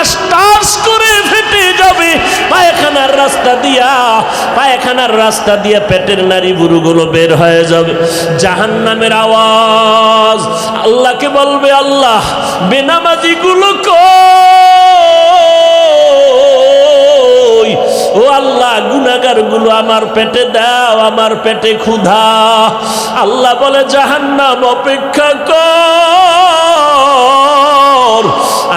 টাস টাস করে ফেটে যাবে পায়খানার রাস্তা দিয়া পেটের নাড়ি বুড়ুগুলো বের হয়ে যাবে। জাহান্নামের আওয়াজ আল্লাহকে বলবে, আল্লাহ বেনামাজিগুলো কই? ও আল্লাহ গুনাহগার গুলো আমার পেটে দাও, আমার পেটে ক্ষুধা। আল্লাহ বলে, জাহান্নাম অপেক্ষা কর,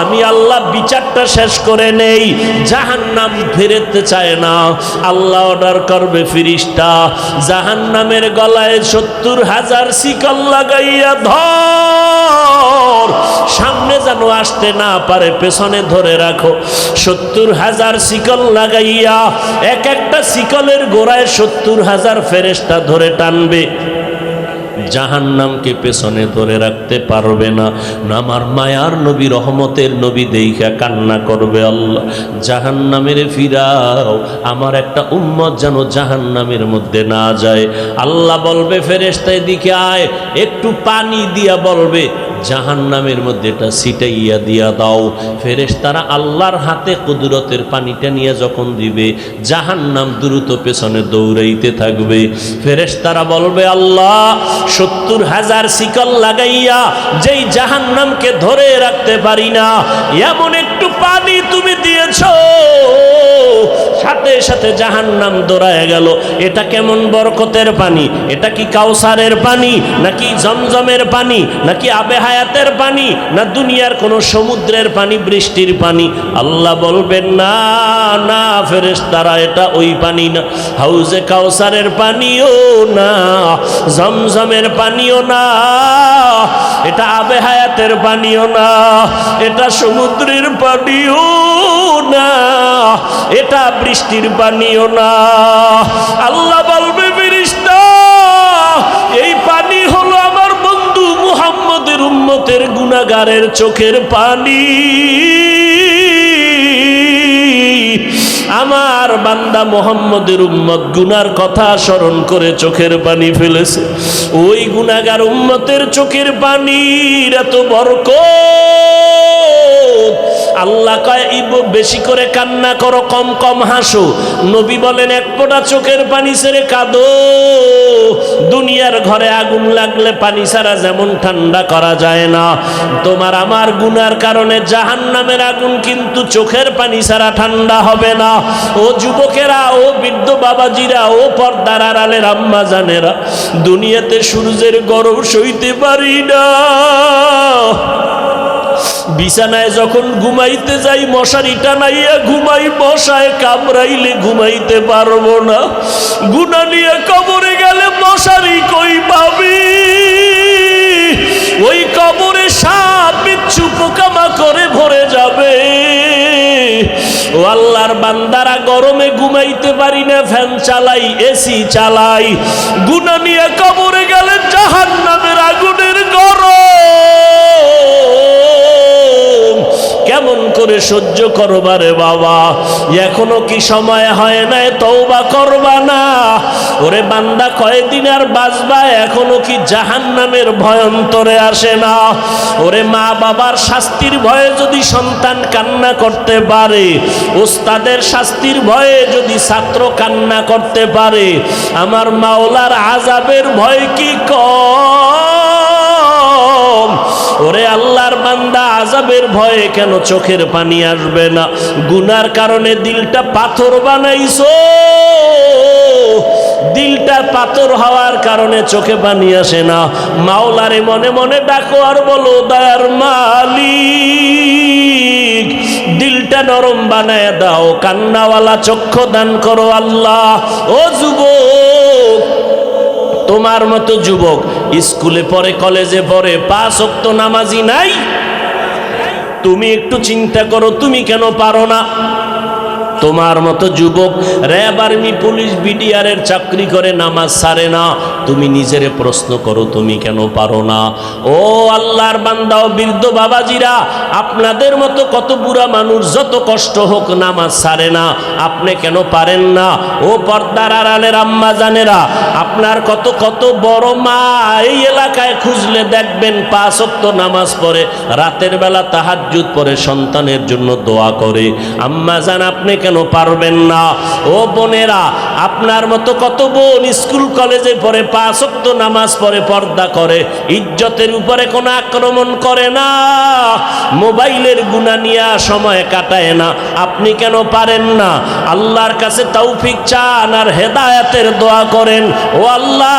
আমি আল্লাহ বিচারটা শেষ করে নেই। জাহান্নাম ফিরতে চায় না, আল্লাহ অর্ডার করবে ফিরিস্তা জাহান্নামের গলায় 70,000 শিকল লাগাইয়া ধর, সামনে যেন আসতে না পারে, পেছনে ধরে রাখো। 70,000 শিকল লাগাইয়া এক একটা শিকলের গোড়ায় 70,000 ফেরেশতা ধরে টানবে। জাহান্নামকে পেছনে ধরে রাখতে পারবে না। আমার মায়ার নবী, রহমতের নবী দেইখা কান্না করবে, আল্লাহ জাহান্নামের ফিরাও, আমার একটা উম্মত যেন জাহান্নামের মধ্যে না যায়। আল্লাহ বলবে, ফেরেশতা এদিকে আয়, একটু পানি দিয়া বলবে জাহান্নামের মধ্যে এটা ছিটাইয়া দিয়া দাও। ফেরেশতারা আল্লাহর হাতে কুদরতের পানিটা নিয়ে যখন দিবে, জাহান্নাম দ্রুত পেছনে দৌড়াইতে থাকবে। ফেরেশতারা বলবে, আল্লাহ 70,000 শিকল লাগাইয়া যেই জাহান্নামকে ধরে রাখতে পারি না, এমন একটু পানি তুমি দিয়েছো, সাথে সাথে জাহান্নাম দৌড়ায় গেল। এটা কেমন বরকতের পানি? এটা কি কাউসারের পানি, নাকি জমজমের পানি, নাকি আবে হায়াতের পানি, না দুনিয়ার কোন সমুদ্রের পানি, বৃষ্টির পানি? আল্লাহ বলবেন, না না ফেরেশতারা, এটা ওই পানি না, হাউজে কাউসারের পানিও না, জমজমের পানিও না, এটা আবে হায়াতের পানিও না, এটা সমুদ্রের পানিও না, এটা বৃষ্টির পানিও না। আল্লাহ বলবে, ফেরেশতা এই পানি হলো আমার বন্ধু মুহাম্মদের উম্মতের গুনাহগারের চোখের পানি। আমার বান্দা মুহাম্মদের উম্মত গুনার কথা স্মরণ করে চোখের পানি ফেলেছে। ওই গুনাহগার উম্মতের চোখের পানির এত বরকত। আল্লাহ কয়, বেশি করে কান্না করো, কম কম হাসো। নবী বলেন, এক ফোঁটা চোখের পানি ছেড়ে কাঁদো। দুনিয়ার ঘরে আগুন লাগলে পানি ছাড়া যেমন ঠান্ডা করা যায় না, তোমার আমার গুনার কারণে জাহান্নামের আগুন কিন্তু চোখের পানি ছাড়া ঠান্ডা হবে না। ও যুবকেরা, ও বৃদ্ধ বাবাজিরা, ও পর্দার আড়ালের আম্মা জানেরা, দুনিয়াতে সূর্যের গরম সইতে পারি না। বিছানায় যখন ঘুমাইতে যাই, মশারি টানাইয়া ঘুমাই, মশায় কামড়াইলে ঘুমাইতে পারবো না। গুনাহ নিয়ে কবরে গেলে মশারি কই পাবি? ওই কবরে সাপ বিচ্ছু পোকামাকড়ে ভরে যাবে। ও আল্লাহর বান্দারা, গরমে ঘুমাইতে পারি না, ফ্যান চালাই, এসি চালাই। গুনাহ নিয়ে কবরে গেলে জাহান্নামের আগুনের গরম কেমন করে সহ্য করবা রে বাবা? এখনো কি সময় হয় নাই তওবা করবা না? ওরে বান্দা, কয়দিন আর বাঁচবা? এখনো কি জাহান্নামের ভয় অন্তরে আসে না? ওরে মা বাবার শাস্তির ভয়ে যদি সন্তান কান্না করতে পারে, ওস্তাদের শাস্তির ভয়ে যদি ছাত্র কান্না করতে পারে, আমার মাওলার আযাবের ভয় কি কম? ওরে আল্লাহর বান্দা, আযাবের ভয়ে কেন চোখের পানি আসবে না? গুনার কারণে দিলটা পাথর বানাইছো, দিলটা পাথর হওয়ার কারণে চোখে পানি আসে না। মাওলারে মনে মনে ডাকো আর বলো, দয়ার মালিক দিলটা নরম বানায় দাও, কান্নাওয়ালা চক্ষু দান করো আল্লাহ। ও যুবক, তোমার মতো যুবক স্কুলে পড়ে, কলেজে পড়ে, 5 ওয়াক্ত নামাজি নাই? তুমি একটু চিন্তা করো, তুমি কেন পারো না? তোমার মতো যুবক র্যাব, আর্মি, পুলিশ, বিডিআরের চাকরি করে নামাজ ছাড়ে না। তুমি নিজেরে প্রশ্ন করো, তুমি কেন পারো না? ও আল্লাহর বান্দা ও বৃদ্ধ বাবাজিরা, আপনাদের মতো কত বুড়া মানুষ যত কষ্ট হোক নামাজ ছাড়ে না, আপনি কেন পারেন না? ও পর্দার আড়ালের আম্মা জানেরা, আপনার কত কত বড় মা এই এলাকায় খুঁজলে দেখবেন 5 ওয়াক্ত নামাজ পড়ে, রাতের বেলা তাহাজ্জুদ পড়ে, সন্তানের জন্য দোয়া করে। আম্মা জান, আপনি কেন পারবেন না? ও বোনেরা, আপনার মতো কত বোন স্কুল কলেজে পড়ে, 5 ওয়াক্ত নামাজ পড়ে, পর্দা করে, ইজ্জতের উপরে কোনো আক্রমণ করে না, মোবাইলের গুনাহ নিয়ে সময় কাটায় না। আপনি কেন পারেন না? আল্লাহর কাছে তৌফিক চান আর হেদায়েতের দোয়া করেন। ও আল্লাহ,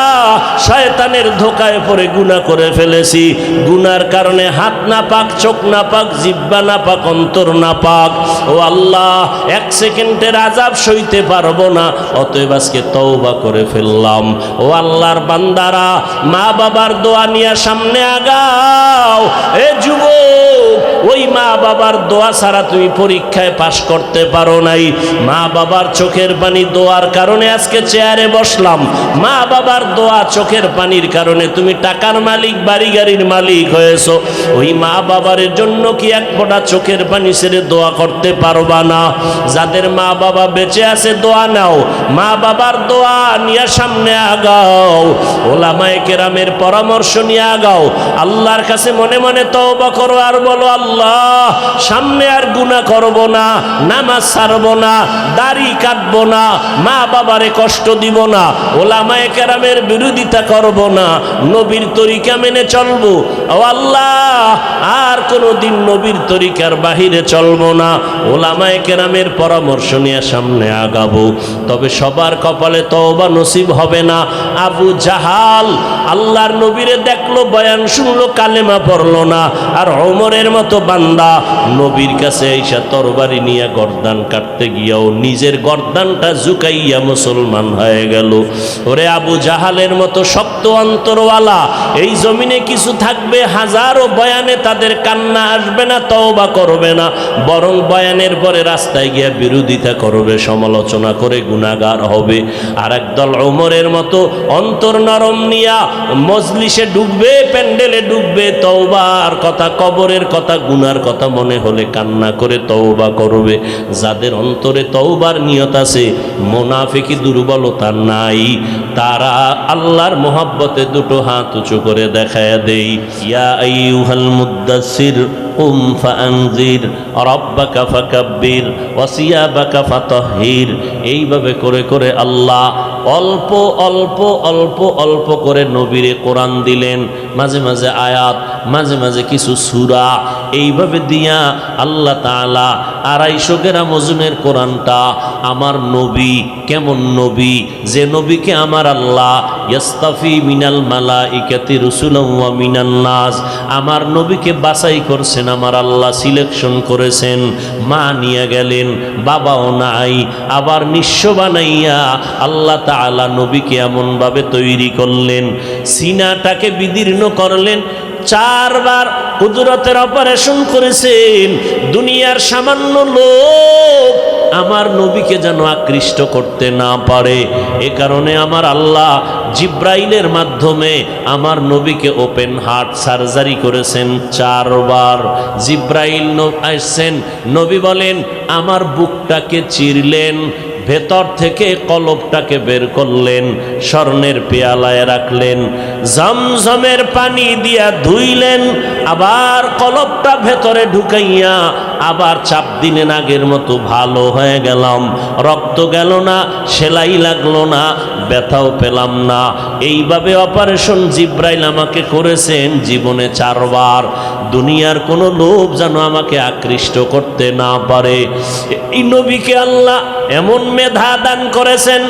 শয়তানের ধোকায় পড়ে গুনাহ করে ফেলেছি, গুনার কারণে হাত না পাক, চোখ না পাক, জিহ্বা না পাক, অন্তর না পাক। ও আল্লাহ, 1 সেকেন্ডের আযাব সইতে পারবো না, অতএব আজকে তওবা করে ফেললাম। ও আল্লাহর বান্দারা, মা বাবার দোয়া নিয়ে সামনে আগাও। এ যুবক, ওই মা বাবার দোয়া ছাড়া তুমি পরীক্ষায় পাশ করতে পারো নাই। মা বাবার চোখের পানি দোয়ার কারণে আজকে চেয়ারে বসলাম। মা বাবার দোয়া চোখের পানির কারণে তুমি টাকার মালিক, বাড়ি গাড়ির মালিক হয়েছো। ওই মা বাবার জন্য কি এক ফোঁটা চোখের পানি ছেড়ে দোয়া করতে পারবা না? যাদের মা বাবা বেঁচে আছে দোয়া নাও, মা বাবার দোয়া নিয়ে সামনে আগাও, ওলামায়ে কেরামের পরামর্শ নিয়ে আগাও। আল্লাহর কাছে মনে মনে তওবা করো আর বলো, আল্লাহ, সামনে আর গুনাহ করব না, নামাজ ছাড়বো না, দাড়ি কাটবো না, মা বাবারে কষ্ট দিব না, ওলামায়ে কেরামের বিরোধিতা করব না, নবীর তরিকা মেনে চলবো। ও আল্লাহ, আর কোনোদিন নবীর তরিকার বাহিরে চলবো না, ওলামায়ে কেরামের পরামর্শ নিয়ে সামনে আগাবো। তবে সবার কপালে তওবা নসিব হবে না। আবু জাহাল আল্লাহর নবীরে দেখলো, বয়ান শুনলো, কালেমা পড়লো না, আর ওমরের মতো বান্দা নবীর কাছে আইসা তরবারি নিয়ে গর্দান কাটতে গিয়াও নিজের গর্দানটা ঝুঁকাইয়া মুসলমান হয়ে গেল। ওরে আবু জাহালের মতো শক্ত অন্তরওয়ালা এই জমিনে কিছু থাকবে, হাজারো বয়ানে তাদের কান্না আসবে না, তওবা করবে না, বরং বয়ানের পরে রাস্তায় গিয়া বিরোধিতা করবে, সমালোচনা করে গুনাহগার হবে। আর একদল ওমরের মতো অন্তর নরম নিয়া মজলিসে ঢুকবে, প্যান্ডেলে ঢুকবে, তওবার কথা, কবরের কথা, গুনার কথা মনে হলে কান্না করে তওবা করবে। যাদের অন্তরে তওবার নিয়ত আছে, মুনাফিকি দুর্বলতা নাই, তারা আল্লাহর মোহাব্বতে দুটো হাত উঁচু করে দেখায় দেই, ইয়া আইয়ুহাল মুদ্দাসসির কুম ফাআনজির রাব্বাকা ফাকাব্বির ওয়া সিয়াবাকা ফাতাহহির। এইভাবে করে করে আল্লাহ অল্প অল্প অল্প অল্প করে নবীরে কোরআন দিলেন, মাঝে মাঝে আয়াত, মাঝে মাঝে কিছু সূরা, এইভাবে দিয়া আল্লাহ তাআলা 250 গ্রাম ওজনের কোরআনটা আমার নবী, কেমন নবী, যে নবীকে আমার আল্লাহ ইয়াস্তাফি মিনাল মালাইকাতি রাসূলান ওয়া মিনান নাস, আমার নবীকে বাছাই করছেন, আমার আল্লাহ সিলেকশন করেছেন। মা নিয়ে গেলেন, বাবাও নাই, আবার নিঃস্ব বানাইয়া আল্লাহ তাআলা নবীকে এমনভাবে তৈরি করলেন, সিনাটাকে বিদীর্ণ করলেন, 4 বার কুদরতের অপারেশন করেছেন। দুনিয়ার সামান্য লোক আমার নবীকে যেন আকৃষ্ট করতে না পারে, এ কারণে আমার আল্লাহ জিব্রাইলের মাধ্যমে আমার নবীকে ওপেন হার্ট সার্জারি করেছেন 4 বার। জিব্রাইল আসছেন, নবী বলেন, আমার বুকটাকে চিরলেন, ভেতর থেকে কলবটাকে বের করলেন, স্বর্ণের পেয়ালায় রাখলেন, জমজমের পানি দিয়া ধুইলেন, আবার কলবটা ভেতরে ঢুকাইয়া আবার চাপ দিলেন, আগের মতো ভালো হয়ে গেলাম, রক্ত গেল না, সেলাই লাগলো না, ব্যথাও পেলাম না। এইভাবে অপারেশন জিব্রাইল আমাকে করেছেন জীবনে 4 বার। দুনিয়ার কোনো লোভ যেন আমাকে আকৃষ্ট করতে না পারে। এই নবীকে আল্লাহ এমন মেধা দান করেছেন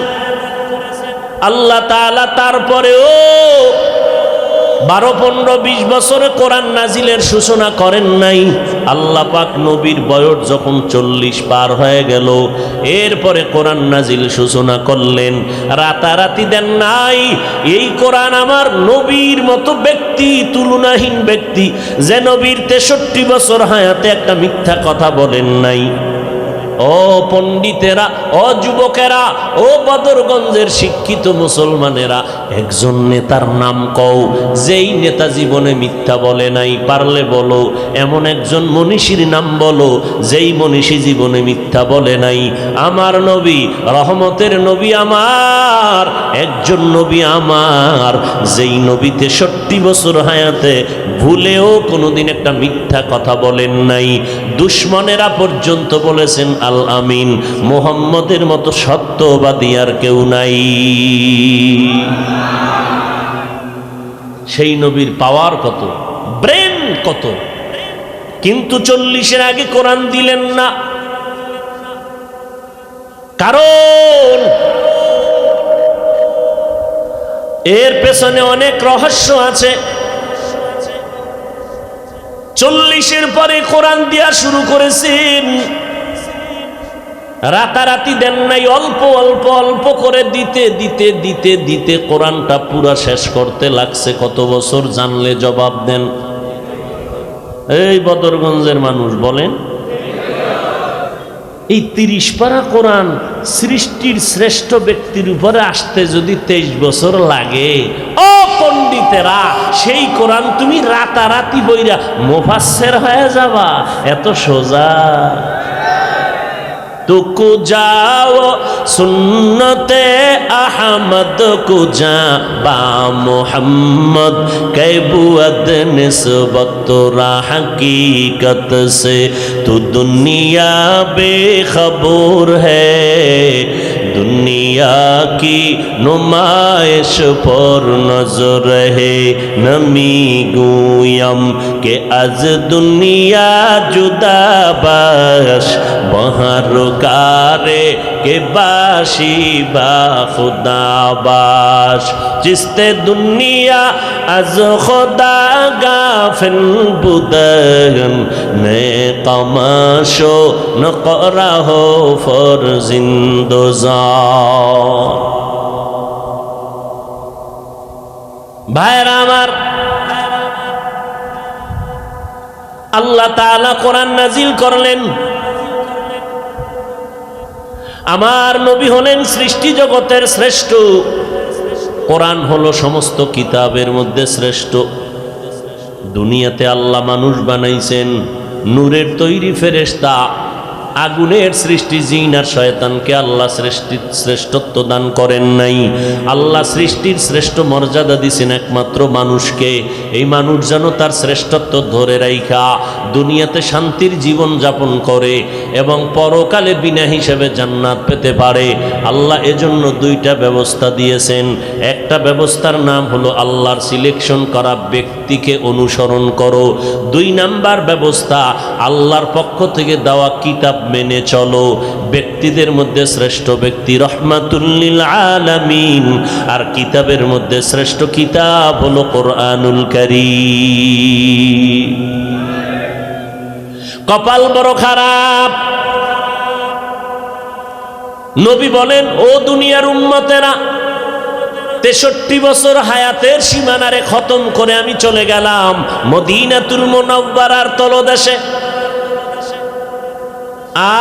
আল্লাহ তাআলা, তারপরেও 12, 15, 20 বছরে কোরআন নাজিলের সূচনা করেন নাই। আল্লাহ পাক নবীর বয়স যখন 40 পার হয়ে গেল, এরপরে কোরআন নাজিল সূচনা করলেন, রাতারাতি দেন নাই। এই কোরআন আমার নবীর মতো ব্যক্তি, তুলনাহীন ব্যক্তি, যে নবীর 63 বছর হায়াতে একটা মিথ্যা কথা বলেন নাই, ও পণ্ডিতেরা, ও যুবকেরা, ও বদরগঞ্জের শিক্ষিত মুসলমানেরা, একজন নেতার নাম কও যেই নেতা জীবনে মিথ্যা বলে নাই, পারলে বলো। এমন একজন মনীষীর নাম বলো যেই মনীষী জীবনে মিথ্যা বলে নাই। আমার নবী, রহমতের নবী আমার, একজন নবী আমার, যেই নবী 63 বছর হায়াতে ভুলেও কোনোদিন একটা মিথ্যা কথা বলেন নাই। দুশ্মনেরা পর্যন্ত বলেছেন আল আমিন, মুহাম্মদের মতো সত্যবাদী আর কেউ নাই। সেই নবীর পাওয়ার কত, ব্রেন কত, কিন্তু 40-এর আগে কোরআন দিলেন না। কারণ এর পেছনে অনেক রহস্য আছে। 40-এর পরে কোরআন দেয়া শুরু করেছেন, রাতারাতি দেন নাই, অল্প অল্প অল্প করে দিতে দিতে দিতে দিতে কোরআনটা পুরা শেষ করতে লাগছে কত বছর জানলে জবাব দেন। এই বদরগঞ্জের মানুষ বলেন, এই 30 পারা কোরআন সৃষ্টির শ্রেষ্ঠ ব্যক্তির উপরে আসতে যদি 23 বছর লাগে, ও পণ্ডিতেরা, সেই কোরআন তুমি রাতারাতি বইরা মুফাসসির হয়ে যাবা? এত সোজা? तुको जाओ सुन्नते अहमद को जा बा मोहम्मद कैबुअद निस्बत तो हकीकत से तू दुनिया बेखबर है दुनिया की नुमाइश पर नजर है नमी गुयम के अज दुनिया जुदा बाश बहर कारे के बाशी बा खुदा बाश जिसते दुनिया अज खुदा गाफिल बुदन ने कमाशो न करा हो फर जिंदोजा। भाईरा आमार, अल्लाह ताआला कुरान नाजिल करलेन। আমার নবী হলেন সৃষ্টি জগতের শ্রেষ্ঠ, কোরআন হলো সমস্ত কিতাবের মধ্যে শ্রেষ্ঠ। দুনিয়াতে আল্লাহ মানুষ বানাইছেন, নূরের তৈরি ফেরেশতা, আগুনের সৃষ্টি জিন আর শয়তানকে আল্লাহ শ্রেষ্ঠত্ব দান করেন নাই। আল্লাহ সৃষ্টির শ্রেষ্ঠ মর্যাদা দিয়েছেন একমাত্র মানুষকে। এই মানুষ যেন তার শ্রেষ্ঠত্ব ধরে রাইখা দুনিয়াতে শান্তির জীবন যাপন করে এবং পরকালে বিনা হিসেবে জান্নাত পেতে পারে। আল্লাহ এজন্য দুইটা ব্যবস্থা দিয়েছেন। একটা ব্যবস্থার নাম হলো আল্লাহর সিলেকশন করা ব্যক্তিকে অনুসরণ করো। 2 নাম্বার ব্যবস্থা আল্লাহর পক্ষ থেকে দেওয়া কিতাব মেনে চলো। ব্যক্তিদের মধ্যে শ্রেষ্ঠ ব্যক্তি রহমাতুল লিল আলামিন, আর কিতাবের মধ্যে শ্রেষ্ঠ কিতাব হলো কোরআনুল কারীম। কপাল বড় খারাপ। নবী বলেন, ও দুনিয়ার উম্মতেরা, 63 বছর হায়াতের সীমানারে খতম করে আমি চলে গেলাম মদিনাতুল মুনাওয়ারার তলদেশে,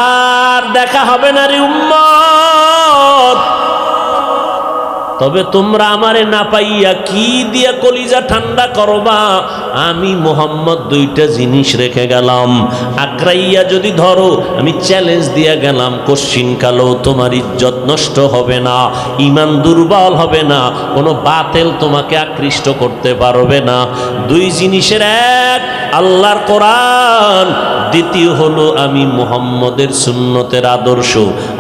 আর দেখা হবে না রে উম্মত। তবে তোমরা আমারে না পাইয়া কি দিয়া কলিজা ঠান্ডা করবা? আমি মুহাম্মদ 2টা জিনিস রেখে গেলাম, আগ্রাইয়া যদি ধরো, আমি চ্যালেঞ্জ দিয়া গেলাম, কোশ্চিন কালো তোমার ইজ্জত নষ্ট হবে না, ঈমান দুর্বল হবে না, কোনো বাতিল তোমাকে আকৃষ্ট করতে পারবে না। 2 জিনিসের এক আল্লাহর কোরআন, দ্বিতীয় হলো আমি মুহাম্মদের সুন্নতের আদর্শ।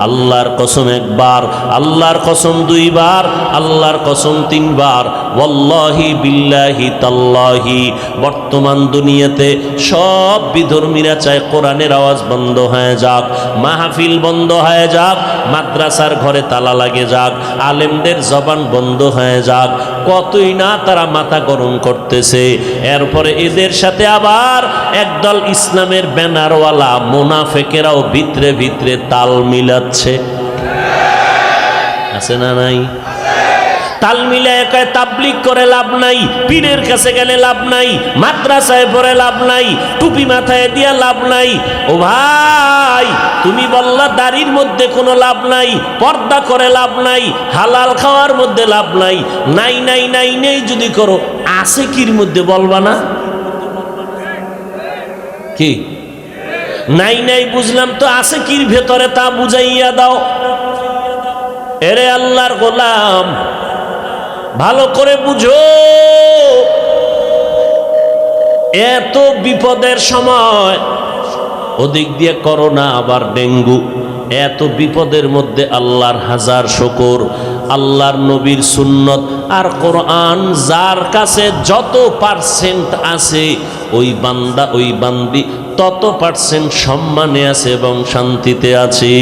আল্লাহর কসম একবার, আল্লাহর কসম 2 বার, আল্লাহর কসম 3 বার। ওয়াল্লাহি বিল্লাহি তাল্লাহি, বর্তমান দুনিয়াতে সব বিধর্মীরা চায় কোরআনের আওয়াজ বন্ধ হয়ে যাক, মাহফিল বন্ধ হয়ে যাক, মাদ্রাসার ঘরে তালা লাগে যাক, আলেমদের জবান বন্ধ হয়ে যাক, কতই না তারা মাথা গরম করতেছে। এরপরে এদের সাথে আবার একদল ইসলামের ব্যানারওয়ালা মুনাফিকেরাও ভিতরে ভিতরে তাল মিলাচ্ছে। আছে না নাই? তাল মিলায় কয় তাবলিগ করে লাভ নাই, পীরের কাছে গেলে লাভ নাই, মাদ্রাসায় পড়ে লাভ নাই, টুপি মাথায় দিয়া লাভ নাই। ও ভাই, তুমি বললা দাড়ির মধ্যে কোনো লাভ নাই, পর্দা করে লাভ নাই, হালাল খাওয়ার মধ্যে লাভ নাই। নাই নাই নাই নেই যদি করো, আছে কির মধ্যে বলবা না? কি নাই নাই বুঝলাম তো, আছে কির ভেতরে তা বুঝাইয়া দাও। এরে আল্লাহর গোলাম, ভালো করে বুঝো, এত বিপদের সময়, ওদিক দিয়ে করোনা আবার ডেঙ্গু, এত বিপদের মধ্যে আল্লাহর হাজার শুকর, আল্লাহর নবীর সুন্নত আর কোরআন যার কাছে যত পার্সেন্ট আছে, ওই বান্দা ওই বান্দি তত পার্সেন্ট সম্মানে আছে এবং শান্তিতে আছে।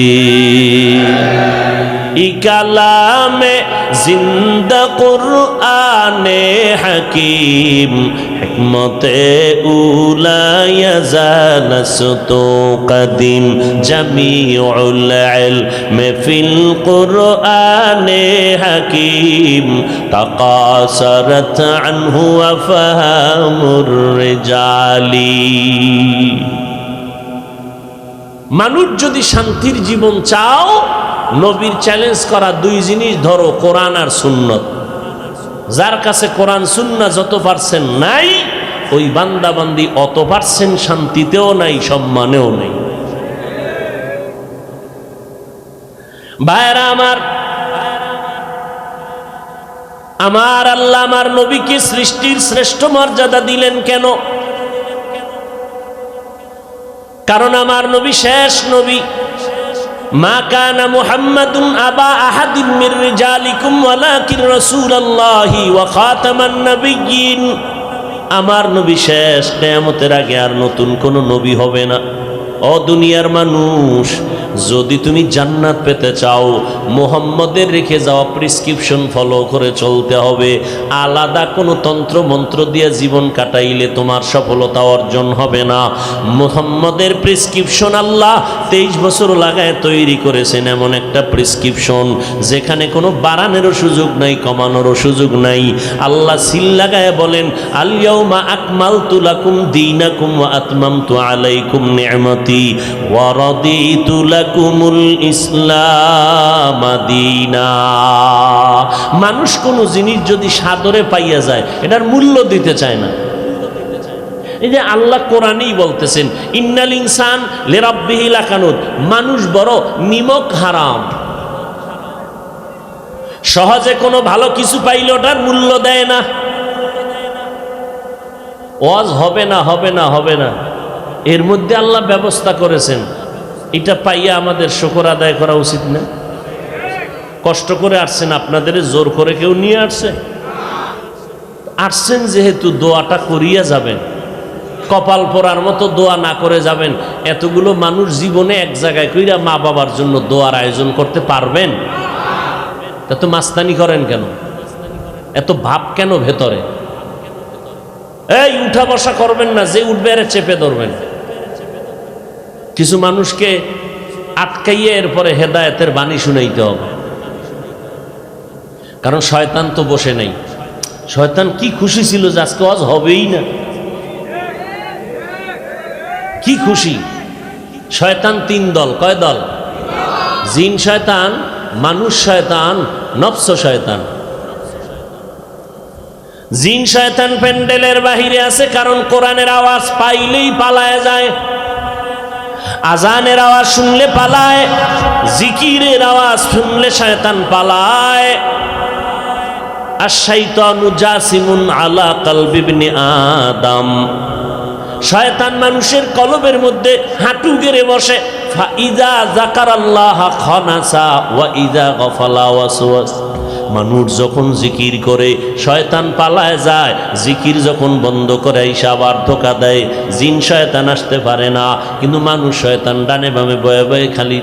ইকালামে জিন্দা কুরআনে হাকিম, হিকমতে উলা ইয়াজালাসতু কাদিম, জামিউল ইলমি ফিল কুরআনে হাকিম, তাকাসারাত আনহু আফহামুর রিজালি। মানুষ যদি শান্তির জীবন চাও, নবীর চ্যালেঞ্জ করা দুই জিনিস ধরো, কোরআন আর সুন্নত। যার কাছে কোরআন সুন্নাহ যত পার্সেন্ট নাই, ওই বান্দা বান্দি অত পার্সেন্ট শান্তিতেও নাই, সম্মানেও নাই। ভাইরা আমার, আমার আল্লাহ আমার নবীকে সৃষ্টির শ্রেষ্ঠ মর্যাদা দিলেন কেন? কারণ আমার নবী শেষ নবী। মা কানা মুহাম্মাদুন আবা আহাদিন মির রিজালিকুম ওয়ালাকিন রাসূলুল্লাহি ওয়া খাতামান নাবিয়্যিন। আমার নবী শেষ, কিয়ামতের আগে আর নতুন কোনো নবী হবে না। ও দুনিয়ার মানুষ, যদি তুমি জান্নাত পেতে চাও, মুহাম্মদের রেখে যাওয়া প্রেসক্রিপশন ফলো করে চলতে হবে। আলাদা কোনো তন্ত্র মন্ত্র দিয়ে জীবন কাটাইলে তোমার সফলতা অর্জন হবে না। মুহাম্মদের প্রেসক্রিপশন আল্লাহ 23 বছর লাগায় তৈরি করেছেন, এমন একটা প্রেসক্রিপশন যেখানে কোনো বাড়ানোরও সুযোগ নাই, কমানোরও সুযোগ নাই। আল্লাহ সিল লাগায় বলেন, আল ইয়াউমা আকমালতু লাকুম দীনাকুম ওয়া আতমামতু আলাইকুম নি'মাতি ওয়া রাদিতু লাকুমুল ইসলাম দীনা। মানুষ কোনো জিনিস যদি সাদরে পাইয়া যায়, এটার মূল্য দিতে চায় না। এই যে আল্লাহ কোরআনেই বলতেছেন, ইন্নাল ইনসান লিরাব্বিহি লাকানুত, মানুষ বড় নিমক হারাম। সহজে কোনো ভালো কিছু পাইলে ওটার মূল্য দেয় না। ওয়াজ হবে না হবে না হবে না, এর মধ্যে আল্লাহ ব্যবস্থা করেছেন। এটা পাইয়া আমাদের শুকর আদায় করা উচিত না? কষ্ট করে আসছেন, আপনাদের জোর করে কেউ নিয়ে আসছে? আসছেন যেহেতু দোয়াটা করিয়া যাবেন, কপাল পরার মতো দোয়া না করে যাবেন। এতগুলো মানুষ জীবনে এক জায়গায় কইরা মা বাবার জন্য দোয়ার আয়োজন করতে পারবেন? তা তো মাস্তানি করেন কেন? এত ভাব কেন ভেতরে? এই উঠা বসা করবেন না, যে উঠবে আরে চেপে ধরবেন। কিছু মানুষকে আটকাইয়ে এরপরে হেদায়েতের বাণী শুনাইতে হবে। কারণ শয়তান তো বসে নাই। শয়তান কি খুশি ছিল যে আজকে ওয়াজ হবেই না, কি খুশি। শয়তান 3 দল। কয় দল? জিন শয়তান, মানুষ শয়তান, নফস শয়তান। জিন শয়তান প্যান্ডেলের বাহিরে আছে, কারণ কোরআনের আওয়াজ পাইলেই পালায় যায়, আজানের আওয়াজ শুনলে পালায়, জিকিরের আওয়াজ শুনলে শয়তান পালায়। আশ-শাইতানু জাসিমুন আলা কলবি ইবনে আদম। শয়তান মানুষের কলবের মধ্যে হাঁটু গেড়ে বসে। ফাইযা যাকারাল্লাহ খানাসা ওয়া ইযা গাফালা ওয়াসওয়াস। মানুষ যখন জিকির করে শয়তান পালায় যায়, জিকির যখন বন্ধ করে আইসা আবার ধোকা দেয়। জিন শয়তান আসতে পারে না, কিন্তু মানুষ শয়তান ডানে বামে বয়ে বয়ে খালি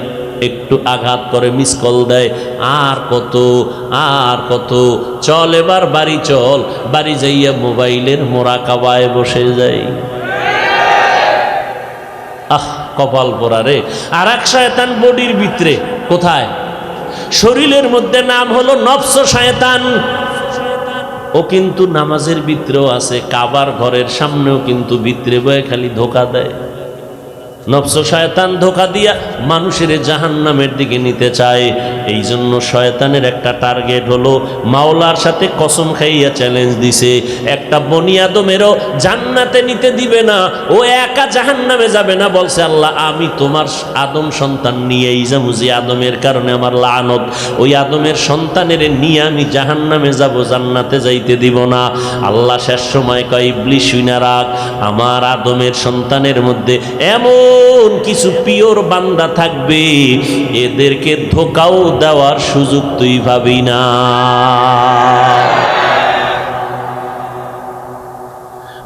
একটু আঘাত করে, মিস কল দেয়। আর কত আর কত, চল এবার বাড়ি চল। বাড়ি যাইয়া মোবাইলের মোরাকাবায় বসে যাই। আহ, কপাল পোড়া রে। আর এক শয়তান বডির ভিতরে, কোথায়? শরীরের মধ্যে, নাম হলো নফস শয়তান। ও কিন্তু নামাজের ভিতরেও আছে, কাবার ঘরের সামনেও কিন্তু ভিতরে বয়ে খালি ধোকা দেয়। নফস শয়তান ধোকা দিয়া মানুষের জাহান্নামের দিকে নিতে চায়। এই জন্য শয়তানের একটা টার্গেট হলো, মাওলার সাথে কসম খাইয়া চ্যালেঞ্জ দিছে, একটা বনি আদমেরও জান্নাতে নিতে দিবে না, ও একা জাহান্নামে যাবে না। বলছে আল্লাহ, আমি তোমার আদম সন্তান নিয়েই যাবো, যে আদমের কারণে আমার লানত, ওই আদমের সন্তানের নিয়ে আমি জাহান্নামে যাব, জান্নাতে যাইতে দিব না। আল্লাহ শেষ সময় কয়, ইবলিস শুইনা রাখ, আমার আদমের সন্তানের মধ্যে এমন কিছু পিওর বান্দা থাকবে, এদেরকে ধোকাও দেওয়ার সুযোগ তুই ভাবি না।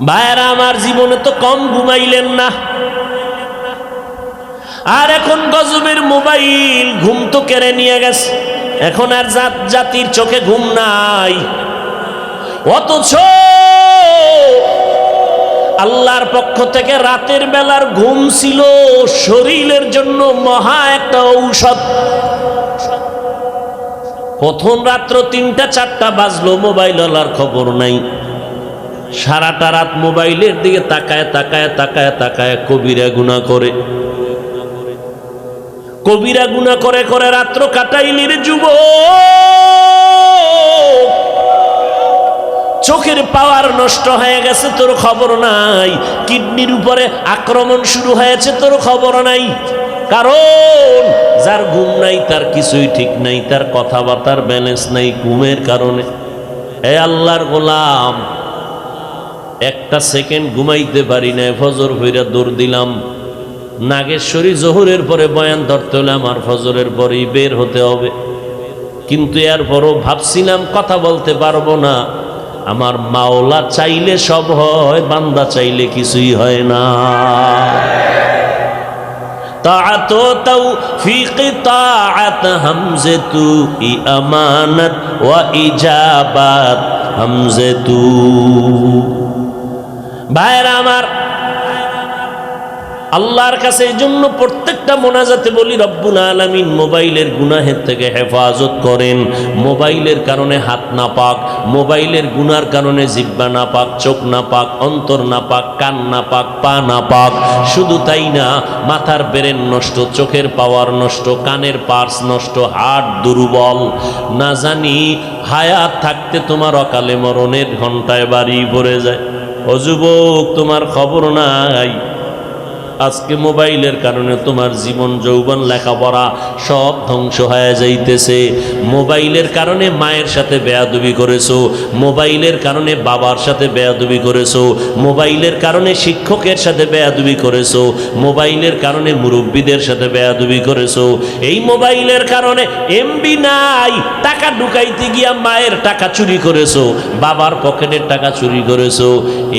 ভাইরা আমার, জীবনে তো কম ঘুমাইলেন না, আর এখন গজবের মোবাইল ঘুম তো কেড়ে নিয়ে গেছে। এখন আর জাতির চোখে ঘুম নাই, অথচ আল্লাহর পক্ষ থেকে রাতের বেলার ঘুম ছিল শরীরের জন্য মহা একটা ঔষধ। প্রথম রাত্র 3টা-4টা বাজলো, মোবাইল আলার খবর নাই। সারাটা রাত মোবাইলের দিকে তাকায় তাকায় তাকায় তাকায় কবিরা গুনাহ করে, কবিরা গুনাহ করে করে রাত্র কাটাইলির যুবক। চোখের পাওয়ার নষ্ট হয়ে গেছে, তোর খবর নাই। কিডনির উপরে আক্রমণ শুরু হয়েছে, তোর খবর নাই। কারণ যার ঘুম নাই তার কিছুই ঠিক নাই, তার কথাবার্তার ব্যালেন্স নাই ঘুমের কারণে। এ আল্লাহর গোলাম, একটা সেকেন্ড ঘুমাইতে পারি না, ফজর হইরা দৌড় দিলাম। নাগেশ্বরী জোহরের পরে বয়ান ধরতে হলে আমার ফজরের পরেই বের হতে হবে, কিন্তু এরপরও ভাবছিলাম কথা বলতে পারবো না। আমার মাওলা চাইলে সব হয়, বান্দা চাইলে কিছুই হয় না। তাআত তৌফিক তাআত হামজাতু ই আমানাত ওয়া ইজাবাত হামজাতু। ভাইরা আমার, আল্লাহর কাছে এই জন্য প্রত্যেকটা মোনাজাতে বলি, রব্বুল আলামিন মোবাইলের গুনাহের থেকে হেফাজত করেন। মোবাইলের কারণে হাত না পাক, মোবাইলের গুনার কারণে জিহ্বা না পাক, চোখ না পাক, অন্তর না পাক, কান না পাক, পা না পাক। শুধু তাই না, মাথার ব্রেন নষ্ট, চোখের পাওয়ার নষ্ট, কানের পার্স নষ্ট, হার্ট দুর্বল। না জানি হায়াত থাকতে তোমার অকালে মরণের ঘন্টায় বাড়ি পড়ে যায়। ও যুবক, তোমার খবর নাই, আজকে মোবাইলের কারণে তোমার জীবন যৌবন লেখাপড়া সব ধ্বংস হয়ে যাইতেছে। মোবাইলের কারণে মায়ের সাথে বেয়াদবি করেছো, মোবাইলের কারণে বাবার সাথে বেয়াদবি করেছো, মোবাইলের কারণে শিক্ষকের সাথে বেয়াদবি করেছো, মোবাইলের কারণে মুরব্বীদের সাথে বেয়াদবি করেছো। এই মোবাইলের কারণে এমবি নাই, টাকা ঢুকাইতে গিয়া মায়ের টাকা চুরি করেছো, বাবার পকেটের টাকা চুরি করেছো।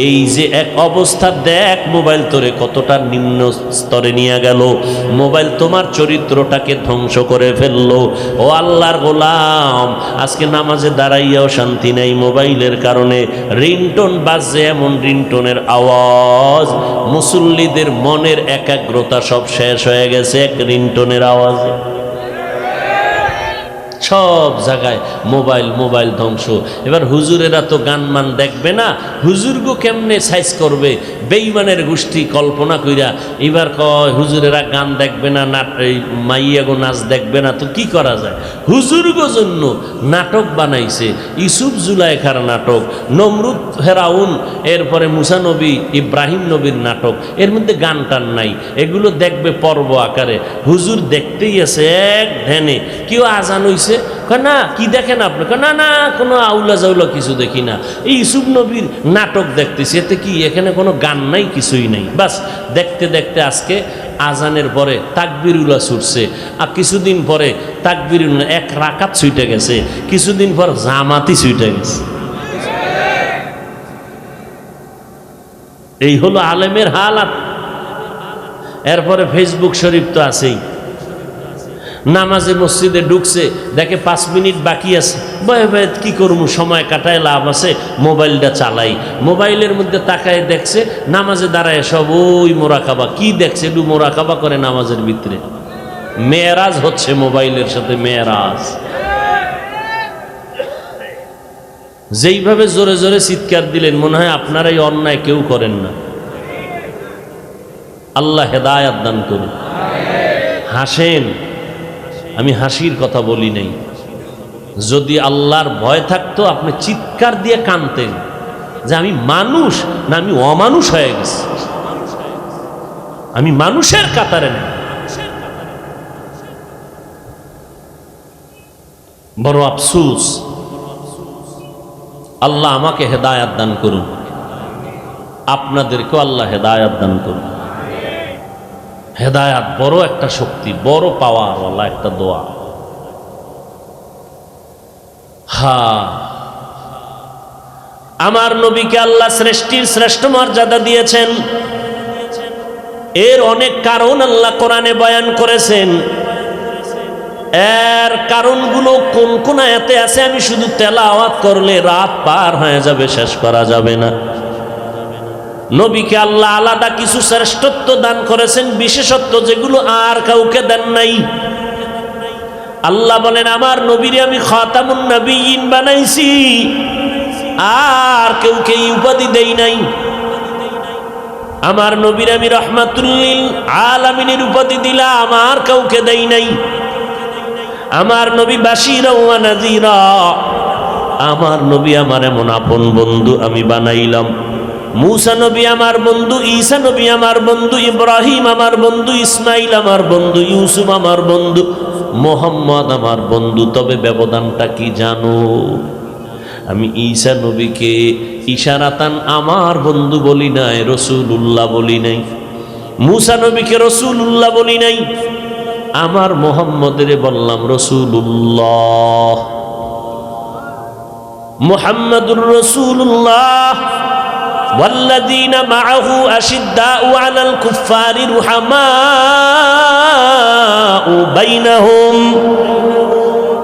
এই যে এক অবস্থা, দেখ মোবাইল তোরে কতটা নিম্ন স্তরে নিয়ে গেল। মোবাইল তোমার চরিত্রটাকে ধ্বংস করে ফেললো। ও আল্লাহর গোলাম, আজকে নামাজে দাঁড়াইয়াও শান্তি নাই মোবাইলের কারণে। রিংটোন বাজছে, এমন রিংটোনের আওয়াজ, মুসল্লিদের মনের একাগ্রতা সব শেষ হয়ে গেছে এক রিংটোনের আওয়াজে। সব জায়গায় মোবাইল, মোবাইল ধ্বংস। এবার হুজুরেরা তো গান মান দেখবে না, হুজুরগো কেমনে সাইজ করবে? বেঈমানের গোষ্ঠী কল্পনা কইরা এবার কয় হুজুরেরা গান দেখবে না, মাইয়াগো নাচ দেখবে না, তো কি করা যায়? হুজুরগো জন্য নাটক বানাইছে, ইউসুফ জুলাইখার নাটক, নমরুদ ফেরাউন, এরপরে মুসা নবী, ইব্রাহিম নবীর নাটক। এর মধ্যে গান টান নাই, এগুলো দেখবে পর্ব আকারে। হুজুর দেখতেই আছে এক ধ্যানে। কেউ আজান হইছে, না কি দেখেন আপনি? না না, কোনো আউলা জাউলা কিছু দেখি না, এই ইউসুফ নবীর নাটক দেখতেছি। এতে কি, এখানে কোনো গান নাই, কিছুই নাই। বাস দেখতে দেখতে আজকে আজানের পরে তাকবিরুল্লাহ ছুটছে, আর কিছুদিন পরে তাকবিরুল্লাহ এক রাকাত ছুটে গেছে, কিছুদিন পর জামাতি ছুটে গেছে। এই হলো আলেমের হালাত। এরপরে ফেসবুক শরীফ তো আছেই। নামাজে মসজিদে ঢুকছে, দেখে 5 মিনিট বাকি আছে, ভয় ভয় কি করবো, সময় কাটায় লাভ আছে, মোবাইলটা চালাই। মোবাইলের মধ্যে তাকায় দেখছে, নামাজে দাঁড়ায় সব ওই মোরাকাবা। কি দেখছে? একটু মোরাকাবা করে নামাজের ভিতরে। মেয়েরাজ হচ্ছে মোবাইলের সাথে, মেয়েরাজ। যেইভাবে জোরে জোরে চিৎকার দিলেন মনে হয় আপনারা এই অন্যায় কেউ করেন না। আল্লাহ হেদায়াত দান করুন। হাসেন, আমি হাসির কথা বলি নাই। যদি আল্লাহর ভয় থাকতো আপনি চিৎকার দিয়ে কাঁদতেন যে আমি মানুষ না আমি অমানুষ হয়ে গেছি, আমি মানুষের কাতারে নেই। বড় আফসোস। আল্লাহ আমাকে হেদায়াত দান করুন, আপনাদেরকেও আল্লাহ হেদায়াত দান করুন। হেদায়াত বড় একটা শক্তি, বড় পাওয়ার ওয়ালা একটা দোয়া। আমার নবীকে আল্লাহ সৃষ্টির শ্রেষ্ঠ মর্যাদা দিয়েছেন। এর অনেক কারণ আল্লাহ কোরআনে বয়ান করেছেন। এর কারণগুলো কোন কোন আয়াতে আছে আমি শুধু তেলাওয়াত করলে রাত পার হয়ে যাবে, শেষ করা যাবে না। নবীকে আল্লাহ আলাদা কিছু শ্রেষ্ঠত্ব দান করেছেন, বিশেষত্ব যেগুলো আর কাউকে দেন নাই। আল্লাহ বলেন আমার নবীরে আমি খাতামুন নবিয়্যিন বানাইছি, আর কেউকে এই উপাধি দেই নাই। আমার নবীর আমি রাহমাতুল লিল আলামিনের উপাধি দিলাম, আর কাউকে দেই নাই। আমার নবী বাশীরা ওয়া নাযীরা, আমার নবী আমার এমন আপন বন্ধু আমি বানাইলাম। মূসা নবী আমার বন্ধু, ঈসা নবী আমার বন্ধু, ইব্রাহিম আমার বন্ধু, ইসমাইল আমার বন্ধু, ইউসুফ আমার বন্ধু, মুহাম্মদ আমার বন্ধু। তবে ব্যবধানটা কি জানো? আমি ঈসা নবীকে ইশারাতান আমার বন্ধু বলি নাই, রাসূলুল্লাহ বলি নাই। মূসা নবীকে রাসূলুল্লাহ বলি নাই, আমার মুহাম্মদের বললাম রাসূলুল্লাহ। মুহাম্মাদুর রাসূলুল্লাহ ওয়াল্লাযীনা মাআহু আশিদ্দাউ আলাল কুফফারি রুহামাউ বাইনাহুম।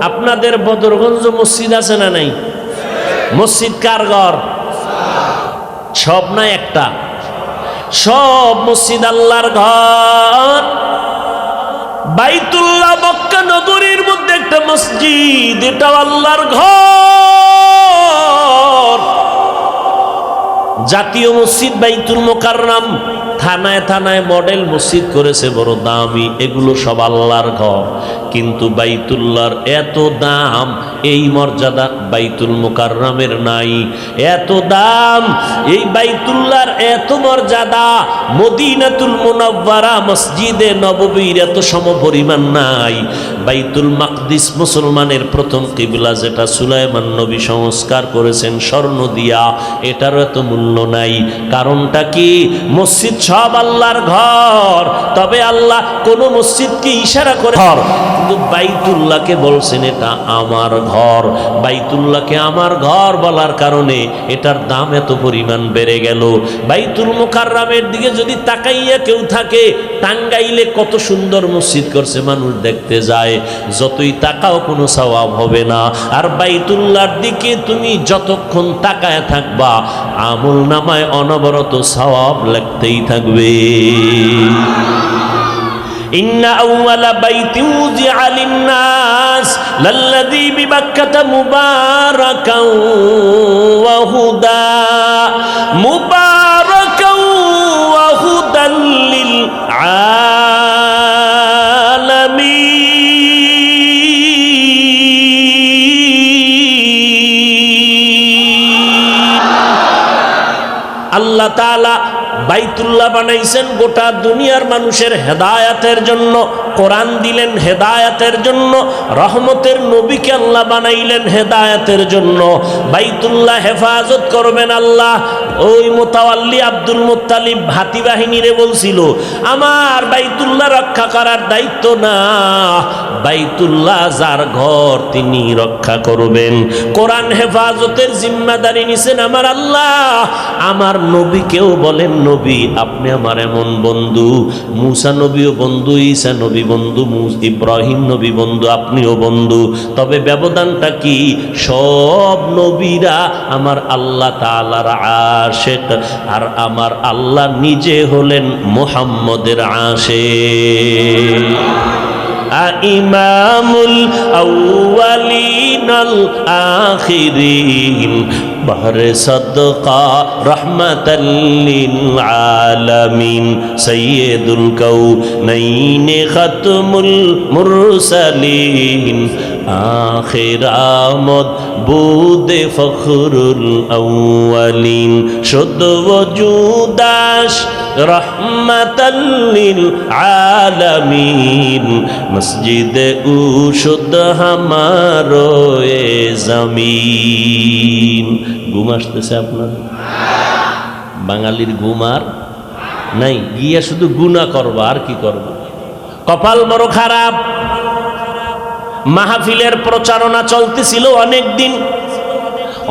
আপনাদের বদরগঞ্জ মসজিদ আছে না নাই? মসজিদ কার ঘর? সব না একটা? সব মসজিদ আল্লাহর ঘর। বাইতুল্লাহ মক্কা নগরীর মধ্যে একটা মসজিদ, এটাও আল্লাহর ঘর। জাতীয় মসজিদ বাইতুল মুকাররম, থানায় থানায় মডেল মসজিদ করেছে বড় দামি, এগুলো সব আল্লাহর ঘর। কিন্তু বাইতুল্লাহর এত দাম, এই মর্যাদা বাইতুল মুকাররমের নাই। এত দাম এই বাইতুল্লাহর, এত মর্যাদা মদিনাতুল মুনাওয়ারা মসজিদে নববীর এত সমপরিমাণ নাই। বাইতুল মাকদিস মুসলমানের প্রথম কিবলা, যেটা সুলাইমান নবী সংস্কার করেছেন স্বর্ণ দিয়া, এটারও এত মূল্য নাই। কারণটা কি? মসজিদ সব আল্লাহর ঘর, তবে আল্লাহ কোন মসজিদকে ইশারা করে ঘর, কিন্তু বাইতুল্লাহকে বলছেন এটা আমার ঘর। বাইতুল্লাহকে আমার ঘর বলার কারণে এটার দাম এত পরিমাণ বেড়ে গেল। বাইতুল মুকাররমের দিকে যদি তাকাইয়া কেউ থাকে, টাঙ্গাইলে কত সুন্দর মসজিদ করছে, মানুষ দেখতে যায়, যতই তাকাও কোনো সওয়াব হবে না। আর বাইতুল্লাহর দিকে তুমি যতক্ষণ তাকায় থাকবা, আমল নামায় অনবরত সওয়াব লাগতেই থাকবে। ইন্না আউওয়ালা বাইতিন উযিআ লিন-নাস লাল্লাযী বিবাক্কাতা মুবারাকান ওয়া হুদা, মুবারাকান ওয়া হুদাল লিল আলামিন। আল্লাহ তাআলা বাইতুল্লাহ বানাইছেন গোটা দুনিয়ার মানুষের হেদায়াতের জন্য। কোরআন দিলেন হেদায়াতের জন্য, রহমতের নবীকে আল্লাহ বানাইলেন হেদায়াতের জন্য। বাইতুল্লাহ হেফাজত করবেন আল্লাহ। ওই মুতাওয়াল্লি আব্দুল মুত্তালিব হাতি বাহিনীরে বলছিল, আমার বাইতুল্লাহ রক্ষা করার দায়িত্ব না, বাইতুল্লাহ যার ঘর তিনি রক্ষা করবেন। কোরআন হেফাজতের জিম্মাদারি নিছেন আমার আল্লাহ। আমার নবীকেও বলেন, নবী আপনি আমার এমন বন্ধু। মূসা নবীও বন্ধু, ঈসা নবী বন্ধু, ইব্রাহিম নবী বন্ধু, আপনিও বন্ধু। তবে ব্যবধানটা কি? সব নবীরা আমার আল্লাহ তাআলার আশিক, আর আমার আল্লাহ নিজে হলেন মুহাম্মদের আশিক। ইমামুল আউয়ালিনাল আখিরিন বাহরে সদকা রহমাতাল লিল আলামিন সাইয়্যিদুল কাউনাইন খাতমুল মুরসালিন আখির আমদ বুদে ফখরুল আউয়ালিন শুদ্ধ ওজুদাস রহমাতাল লিল আলামিন মসজিদে উশুদ হামারো এ জমিন। ঘুম আসতেছে আপনার? বাঙালির ঘুম আর নাই, গিয়া শুধু গুনাহ করবা আর কি করবা। কপাল বড় খারাপ। মাহফিলের প্রচারণা চলতেছিল অনেক দিন,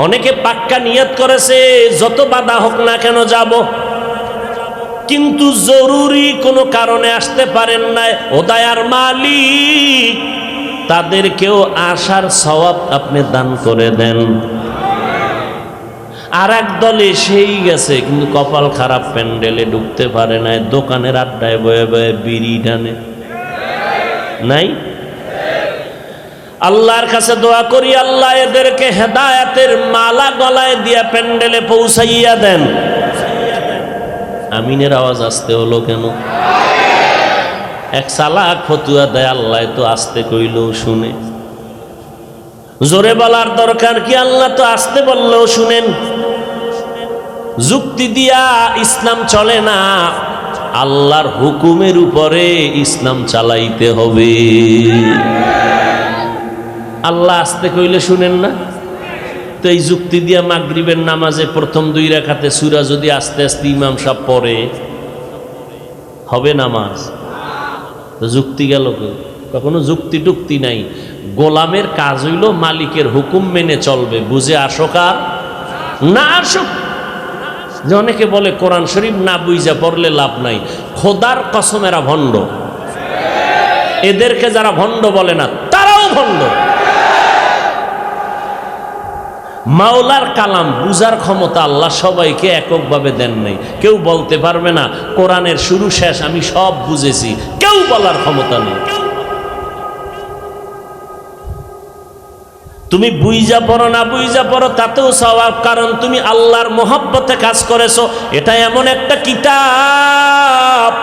অনেকে পাক্কা নিয়ত করেছে যত বাধা হোক না কেন যাব, কিন্তু জরুরি কোনো কারণে আসতে পারেন না। ও দয়ার মালিক তাদেরকেও আসার সওয়াব আপনি দান করে দেন। আর এক দল এসেই গেছে কিন্তু কপাল খারাপ, প্যান্ডেলে ঢুকতে পারে না, দোকানের আড্ডায় বয়ে বয়ে বিড়ি টানে। নাই? আল্লাহর কাছে দোয়া করি, আল্লাহ এদেরকে হেদায়েতের মালা গলায় দিয়া প্যান্ডেলে পৌঁছাইয়া দেন। আমিনের আওয়াজ আসতে হলো কেন? এক চালাক ফতুয়া দেয়, আল্লাহ তো আসতে কইলেও শুনে। জোরে বলার দরকার কি? আল্লাহ তো আসতে বললেও শুনেন। যুক্তি দিয়া ইসলাম চলে না, আল্লাহর হুকুমের উপরে ইসলাম চালাইতে হবে। আল্লাহ আসতে কইলে শুনেন না, তো এই যুক্তি দিয়া মাগরিবের নামাজে প্রথম 2 রাকাতে সূরা যদি আস্তে আস্তে ইমাম সাহেব পড়ে হবে নামাজ? তো যুক্তি গেল কখনো? যুক্তি টুক্তি নাই। গোলামের কাজ হইল মালিকের হুকুম মেনে চলবে, বুঝে আসুক আর না আসুক। যে অনেকে বলে কোরআন শরীফ না বুঝা পড়লে লাভ নাই, খোদার কসম এরা ভণ্ড। এদেরকে যারা ভণ্ড বলে না তারাও ভণ্ড। মাওলার কালাম বুঝার ক্ষমতা আল্লাহ সবাইকে এককভাবে দেন নাই। কেউ বলতে পারবে না কোরআনের শুরু শেষ আমি সব বুঝেছি, কেউ বলার ক্ষমতা নেই। তুমি বুইজা পড়ো না বুইজা পড়ো তাতেও সওয়াব, কারণ তুমি আল্লাহর মহব্বতে কাজ করেছো। এটা এমন একটা কিতাব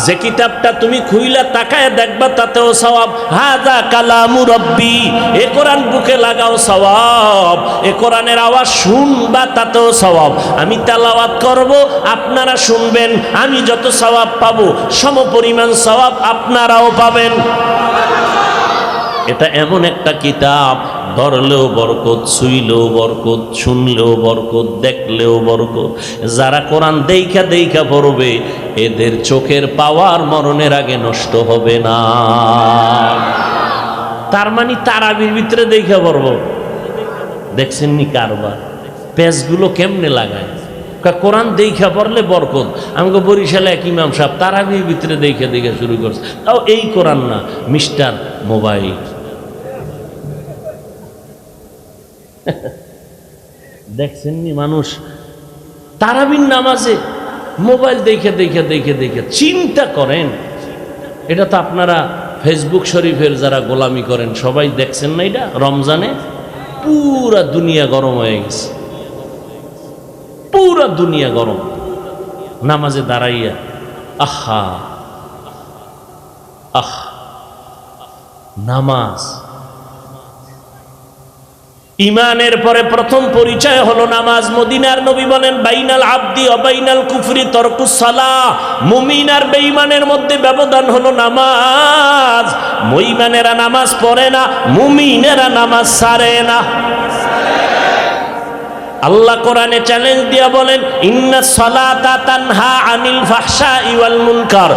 যে কিতাবটা তুমি খুইলা তাকায় দেখবা তাতেও সওয়াব। হাযা কালামু রব্বি, এ কোরআন বুকে লাগাও সওয়াব। এ কোরআনের আওয়াজ শুনবা তাতেও সওয়াব। আমি তেলাওয়াত করব, আপনারা শুনবেন, আমি যত সওয়াব পাবো সমপরিমাণ সওয়াব আপনারাও পাবেন। এটা এমন একটা কিতাব, ধরলেও বরকত, ছুইলেও বরকত, শুনলেও বরকত, দেখলেও বরকত। যারা কোরআন দেইখা দেইখা পড়বে এদের চোখের পাওয়ার মরণের আগে নষ্ট হবে না। তার মানে তারাবির ভিতরে দেইখা পড়ব। দেখছেন নি কারবার? পেজগুলো কেমনে লাগায়? কোরআন দেইখা পড়লে বরকত। আমাকে বরিশালে এক ইমাম সাহেব তারাবির ভিতরে দেইখা দেইখা শুরু করছে, তাও এই কোরআন না, মিস্টার মোবাইল। দেখছেন নি মানুষ তারাবির নামাজে মোবাইল দেখে দেখে দেখে দেখে। চিন্তা করেন, এটা তো আপনারা ফেসবুক শরীফের যারা গোলামি করেন সবাই দেখছেন না? এটা রমজানে পুরা দুনিয়া গরম হয়ে গেছে, পুরা দুনিয়া গরম। নামাজে দাঁড়াইয়া আহা আহ নামাজ। ইমানের পরে প্রথম পরিচয় হলো নামাজ। মদিনার নবী বলেন বাইনাল আবদি ওয়া বাইনাল কুফরি তারকুস সালাহ। মুমিন আর বেঈমানের মধ্যে ব্যবধান হলো নামাজ। মুমিনেরা নামাজ পড়ে না, মুমিনেরা নামাজ ছাড়ে না। আল্লাহ কোরআনে চ্যালেঞ্জ দিয়া বলেন ইন্নাস সালাতা তানহা আনিল ফাহশাই ওয়াল মুনকার।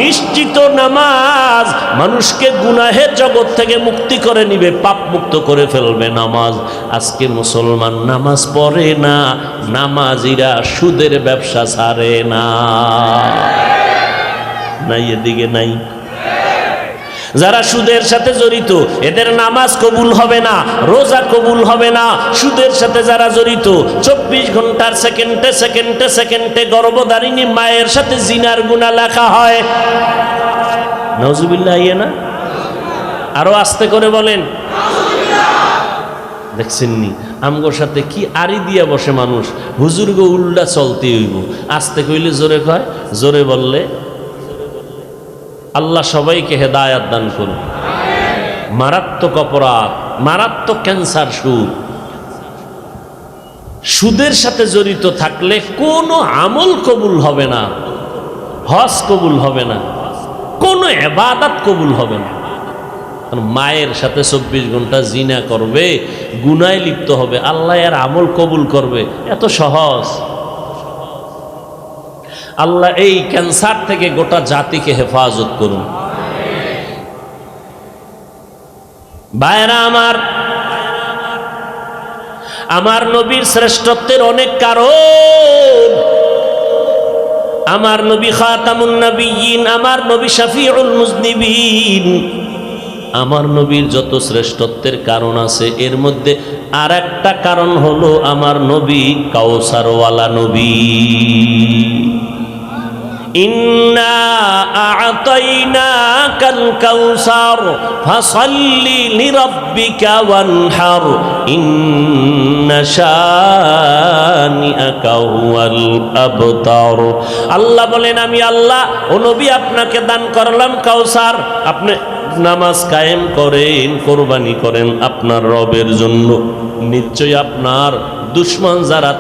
নিশ্চিত নামাজ মানুষকে গুনাহের জগৎ থেকে মুক্তি করে নিবে, পাপ মুক্ত করে ফেলবে নামাজ। আজকে মুসলমান নামাজ পড়ে না, নামাজিরা সুদের ব্যবসা ছাড়ে না। নাই এদিকে নাই? যারা সুদের সাথে জড়িত এদের নামাজ কবুল হবে না, রোজা কবুল হবে না। সুদের সাথে যারা জড়িত 24 ঘন্টার সেকেন্ডে সেকেন্ডে সেকেন্ডে গর্ভধারিণী মায়ের সাথে জিনার গুনাহ লেখা হয়। নাউজুবিল্লাহ, ইয়ে না? আরো আস্তে করে বলেন। দেখছেন নি আমগোর সাথে কি আড়ি দিয়া বসে মানুষ, হুজুর গো উল্টা চলতে হইব, আস্তে কইলে জোরে কয়, জোরে বললে। আল্লাহ সবাইকে হেদায়াত দান করুন। মারাত্মক অপরাধ, মারাত্মক ক্যান্সার সুদ। সুদের সাথে জড়িত থাকলে কোনো আমল কবুল হবে না, হজ কবুল হবে না, কোনো ইবাদত কবুল হবে না। মায়ের সাথে 24 ঘন্টা জিনা করবে, গুনায় লিপ্ত হবে, আল্লাহ এর আমল কবুল করবে? এত সহজ। আল্লাহ এই ক্যান্সার থেকে গোটা জাতিকে হেফাজত করুন। ভাইরা আমার, আমার নবীর শ্রেষ্ঠত্বের অনেক কারণ। আমার নবী খাতামুন নবিয়্যিন, আমার নবী শাফিউল মুজনিবিন। আমার নবীর যত শ্রেষ্ঠত্বের কারণ আছে, এর মধ্যে আর একটা কারণ হলো আমার নবী কাউসারওয়ালা নবী। ইন্না আ'তাইনাকাল কাউসার ফাসাল্লি লিরাব্বিকা ওয়ানহার ইন্না শানিআকা হুয়াল আবতার। আল্লাহ বলেন, আমি আল্লাহ ও নবী আপনাকে দান করলাম কাউসার, আপনি নামাজ কায়েম করেন, কোরবানি করেন আপনার রবের জন্য। নিশ্চয় আপনার দুশমন যারা,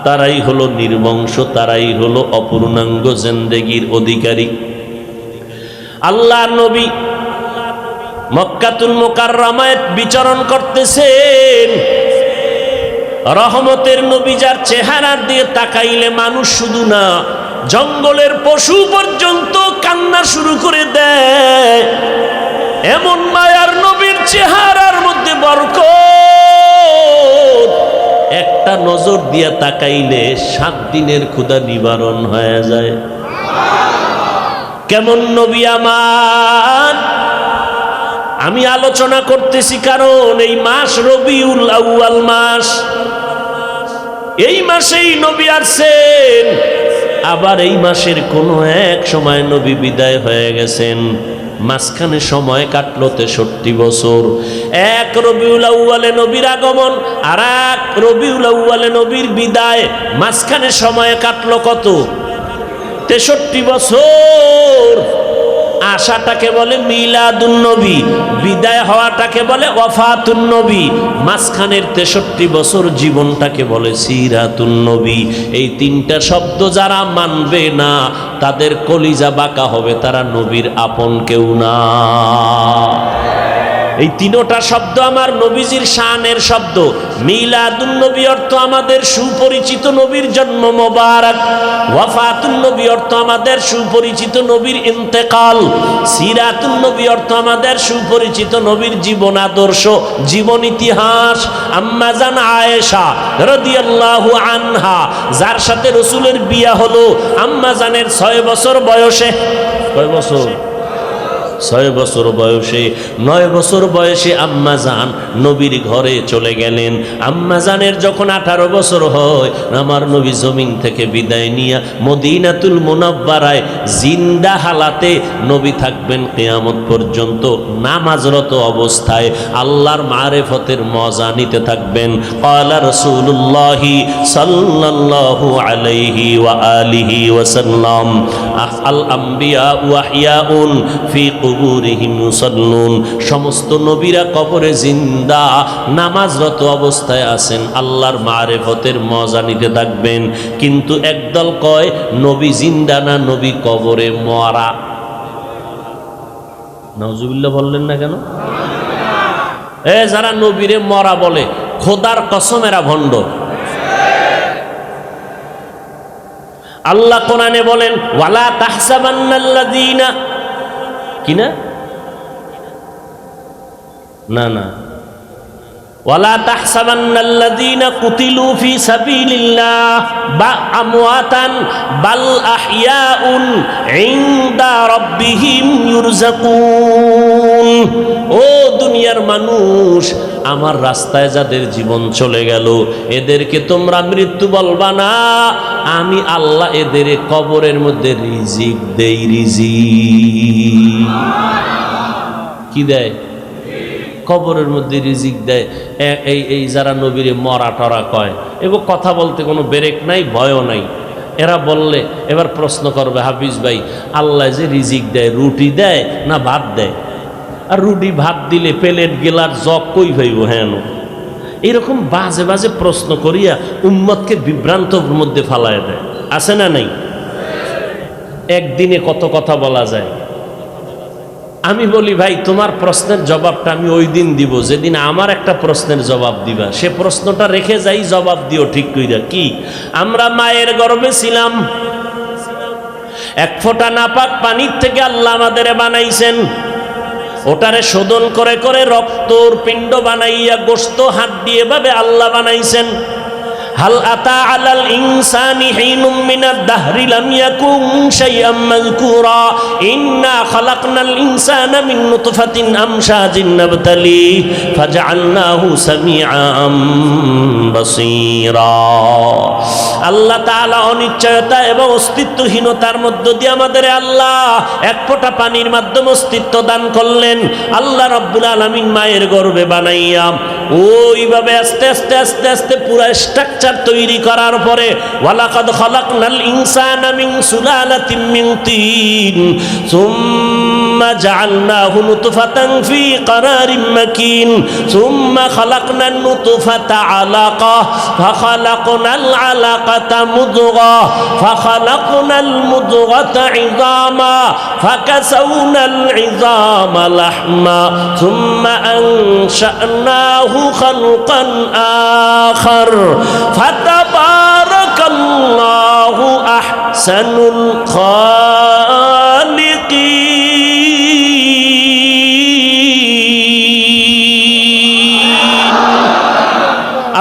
তারাই হলো নির্বংশ, তারাই হলো অপূর্ণাঙ্গ জিন্দেগির অধিকারী। আল্লাহ নবী মক্কাতুল মুকাররমায় বিচরণ করতেছেন। রহমতের নবী, যার চেহারার দিয়ে তাকাইলে মানুষ শুধু না, জঙ্গলের পশু পর্যন্ত কান্না শুরু করে দেয়। এমন মায়ার নবীর চেহারার মধ্যে বরকত, একটা নজর দিয়া তাকাইলে 7 দিনের ক্ষুধা নিবারণ হয়ে যায়। কেমন নবী আমার! আমি আলোচনা করতেছি কারণ এই মাস রবিউল আউয়াল মাস, এই মাসেই নবী আসছেন। আবার এই মাসের কোন এক সময় নবী বিদায় হয়ে গেছেন। মাঝখানে সময় কাটলো 63 বছর। এক রবিউল আউয়ালে নবীর আগমন, আর এক রবিউল আউয়ালে নবীর বিদায়, মাঝখানে সময় কাটলো কত? 63 বছর। আশাটাকে বলে মিলাদুন নবী, বিদায় হওয়াটাকে বলে ওয়াফাতুন নবী, মাঝখানের 63 বছর জীবনটাকে বলে সিরাতুন নবী। এই 3টা শব্দ যারা মানবে না, তাদের কলিজা বাঁকা হবে, তারা নবীর আপন কেউ না। এই 3টা শব্দ আমার নবীজির শানের শব্দ। মিলাদুন নবী অর্থ আমাদের সুপরিচিত নবীর জন্ম মোবারক, ওয়াফাতুন নবী অর্থ আমাদের সুপরিচিত নবীর ইন্তেকাল, সিরাতুন নবী অর্থ আমাদের সুপরিচিত নবীর জীবন আদর্শ, জীবন ইতিহাস। আম্মা জান আয়েশা রাদিয়াল্লাহু আনহা, যার সাথে রাসূলের বিয়ে হলো আম্মা জানের 6 বছর বয়সে। কয় বছর? 6 বছর বয়সে, 9 বছর বয়সে আম্মা জান নবীর ঘরে চলে গেলেন। আম্মা জানের যখন 18 বছর হয়, আমার নবী জমিন থেকে বিদায় নিয়ে মদিনাতুল মুনাব্বারায় জিন্দা হালাতে নবী থাকবেন কিয়ামত পর্যন্ত, নামাজরত অবস্থায় আল্লাহর মারিফতের মজা নিতে থাকবেন। ক্বালা রাসূলুল্লাহি সাল্লাল্লাহু আলাইহি ওয়া আলিহি ওয়াসাল্লাম, আল আম্বিয়া ওয়া আহইয়াউন ফি কুবুরিহিম ইউসাল্লুন। সমস্ত নবীরা কবরে জিন্দা, নামাজরত অবস্থায় আছেন, আল্লাহর মারিফতের মজা নিতে থাকবেন। কিন্তু একদল কয় নবী জিন্দা না, নবী কবরে মরা। নাউজুবিল্লাহ বললেন না কেন? যারা নবীরে মরা বলে, খোদার কসম এরা ভণ্ড। আল্লাহ কোরআনে বলেন, ওয়ালা তাহসাবান্নাল্লাযীনা, কিনা না, ওয়ালা তাহসাবান্নাল্লাযীনা কুতিলু ফি সাবিলিল্লাহ আমওয়াতান বাল আহইয়াউন ইনদা রাব্বিহিম ইউরযাকুন। ও দুনিয়ার মানুষ, আমার রাস্তায় যাদের জীবন চলে গেল, এদেরকে তোমরা মৃত্যু বলবা না, আমি আল্লাহ এদের কবরের মধ্যে রিজিক দেই, রিজিক। কি দেয়? কবরের মধ্যে রিজিক দেয়। এই যারা নবীরে মরা টরা কয়, এগো কথা বলতে কোনো ব্রেক নাই, ভয়ও নাই। এরা বললে এবার প্রশ্ন করবে, হাফিজ ভাই, আল্লাহ যে রিজিক দেয় রুটি দেয় না ভাত দেয়? আর রুটি ভাত দিলে প্লেট গেলার জগ কই হইব? হ্যাঁ, এরকম বাজে বাজে প্রশ্ন করিয়া উম্মতকে বিভ্রান্তর মধ্যে ফালায় দেয়। আছে না নাই? একদিনে কত কথা বলা যায়। আমি বলি, ভাই তোমার প্রশ্নের জবাবটা আমি ওই দিন দিব যেদিন আমার একটা প্রশ্নের জবাব দিবা। সে প্রশ্নটা রেখে যাই, জবাব দিও ঠিক কইরা। কি? আমরা মায়ের গর্ভে ছিলাম, এক ফোঁটা নাপাক পানির থেকে আল্লাহ আমাদের বানাইছেন। ওটারে শোধন করে করে রক্তর পিণ্ড বানাইয়া গোশত হাড্ডি এভাবে আল্লাহ বানাইছেন। হাল আতা আলাল ইনসানি হিনুম মিনাদ দাহরি লাম ইয়াকুন শাইআম মাযকুরা ইন্না খালাকনাল ইনসানা মিন নুতফাতিন আমশাজিন নাবতালি ফাজআলনাহু সামিআম বাসীরা। আল্লাহ তাআলা অনিশ্চয়তা এবং অস্তিত্বহীনতার মধ্য দিয়ে আমাদের আল্লাহ এক ফোঁটা পানির মাধ্যমে অস্তিত্ব দান করলেন। আল্লাহ রাব্বুল আলামিন মায়ের গর্ভে বানাইয়া ওইভাবে আস্তে আস্তে আস্তে আস্তে পুরা স্ট্রাকচার তৈরি করার পরে ওয়ালাকাদ খালাকনাল ইনসানা মিন সুলালাতিন মিন তিন সুম্মা জাআলনাহু নুতফাতান ফি ক্বারারিন মাকিন সুম্মা খালাকনান নুতফাতা আলাকা ফাখালাকনাল আলাকাতা মুদগা ফাখালাকনাল মুদগাতা ইযামা ফাকাসাউনাল ইযামা লাহমা সুম্মা আনশা'নাহু خلقا آخر فتبارك الله أحسن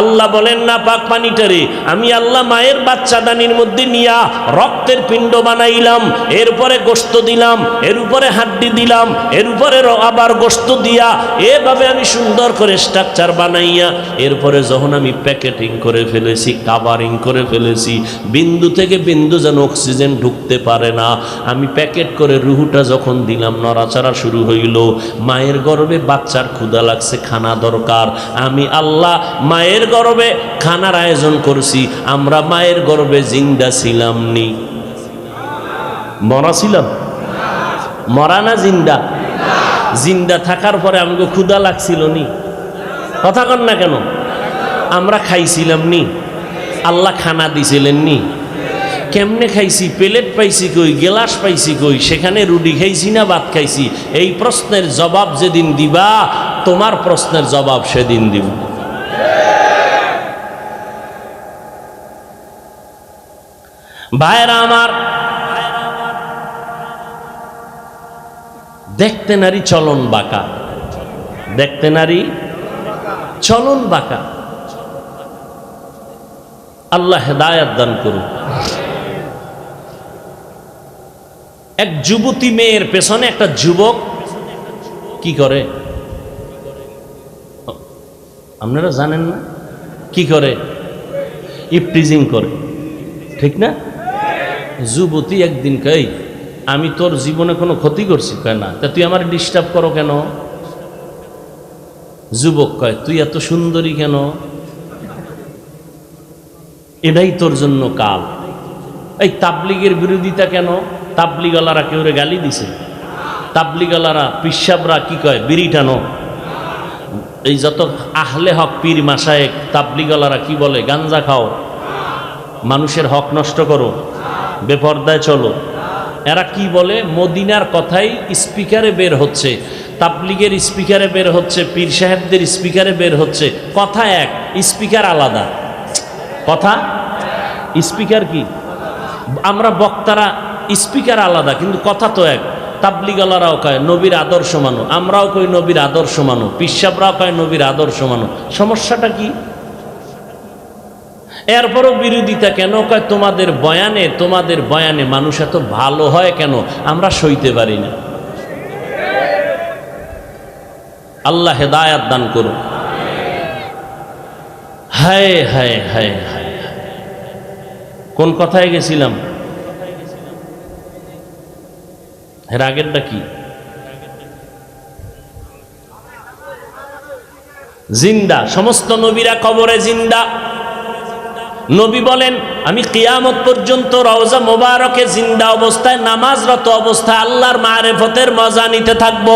আল্লাহ বলেন না পাক পানিটারে আমি আল্লাহ মায়ের বাচ্চাদানির মধ্যে নিয়া রক্তের পিণ্ড বানাইলাম, এরপরে গোশত দিলাম, এর উপরে হাড্ডি দিলাম, এর উপরে আবার গোশত দিয়া এভাবে আমি সুন্দর করে স্ট্রাকচার বানাইয়া এরপরে যখন আমি প্যাকেটিং করে ফেলেছি, কাভারিং করে ফেলেছি, বিন্দু থেকে বিন্দু যেন অক্সিজেন ঢুকতে পারে না, আমি প্যাকেট করে রুহুটা যখন দিলাম, নড়াচড়া শুরু হইল। মায়ের গর্ভে বাচ্চার ক্ষুধা লাগছে, খানা দরকার। আমি আল্লাহ মায়ের গর্ভে খানার আয়োজন করছি। আমরা মায়ের গর্ভে জিন্দা ছিলাম নি? মরা ছিলাম? মরা না জিন্দা? জিন্দা থাকার পরে আমাকে ক্ষুধা লাগছিল নি? কথা কন না কেন? আমরা খাইছিলাম নি? আল্লাহ খানা দিছিলেন নি? কেমনে খাইছি? প্লেট পাইছি কই, গ্লাস পাইছি কই? সেখানে রুটি খাইছি না ভাত খাইছি? এই প্রশ্নের জবাব যেদিন দিবা, তোমার প্রশ্নের জবাব সেদিন দিব। ভাইরা আমার, দেখতে নারী চলন বাঁকা, দেখতে নারী চলন বাঁকা। আল্লাহ হেদায়েত দান করুন। এক যুবতী মেয়ের পেছনে একটা যুবক কি করে আপনারা জানেন না? কি করে? ইফটিজিং করে, ঠিক না? যুবতী একদিন কই, আমি তোর জীবনে কোনো ক্ষতি করছি? কয় না। তা তুই আমার ডিস্টার্ব করো কেন? যুবক কয়, তুই এত সুন্দরী কেন? এটাই তোর জন্য কাল। এই তাবলিগের বিরোধিতা কেন? তাবলিগওয়ালারা কেউ গালি দিছে? তাবলিগওয়ালারা পিসাবরা কি কয়? বিড়ি টানো। এই যত আহলে হক পীর মাশায়েখ তাবলিগওয়ালারা কি বলে? গাঞ্জা খাও, মানুষের হক নষ্ট করো, বেপরদায় চলো। এরা কি বলে? মদিনার কথাই স্পিকারে বের হচ্ছে, তাবলিগের স্পিকারে বের হচ্ছে, পীর সাহেবদের স্পিকারে বের হচ্ছে। কথা এক, স্পিকার আলাদা। কথা স্পিকার কি? আমরা বক্তারা স্পিকার আলাদা, কিন্তু কথা তো এক। তাবলিগওয়ালারাও কয় নবীর আদর্শ মানো, আমরাও কই নবীর আদর্শ মানো, পিসাবরাও কয় নবীর আদর্শ মানো। সমস্যাটা কি? এরপরও বিরোধিতা কেন? কয় তোমাদের বয়ানে মানুষ এত ভালো হয় কেন? আমরা সইতে পারি না। আল্লাহ হেদায়াত দান করুন। হায় হায় হায় হায়, কোন কথায় গেছিলাম? এর আগেরটা কি? জিন্দা, সমস্ত নবীরা কবরে জিন্দা। নবী বলেন আমি কিয়ামত পর্যন্ত রওজা মোবারকে জিন্দা অবস্থায় নামাজরত অবস্থায় আল্লাহর মারিফতের মজা নিতে থাকব।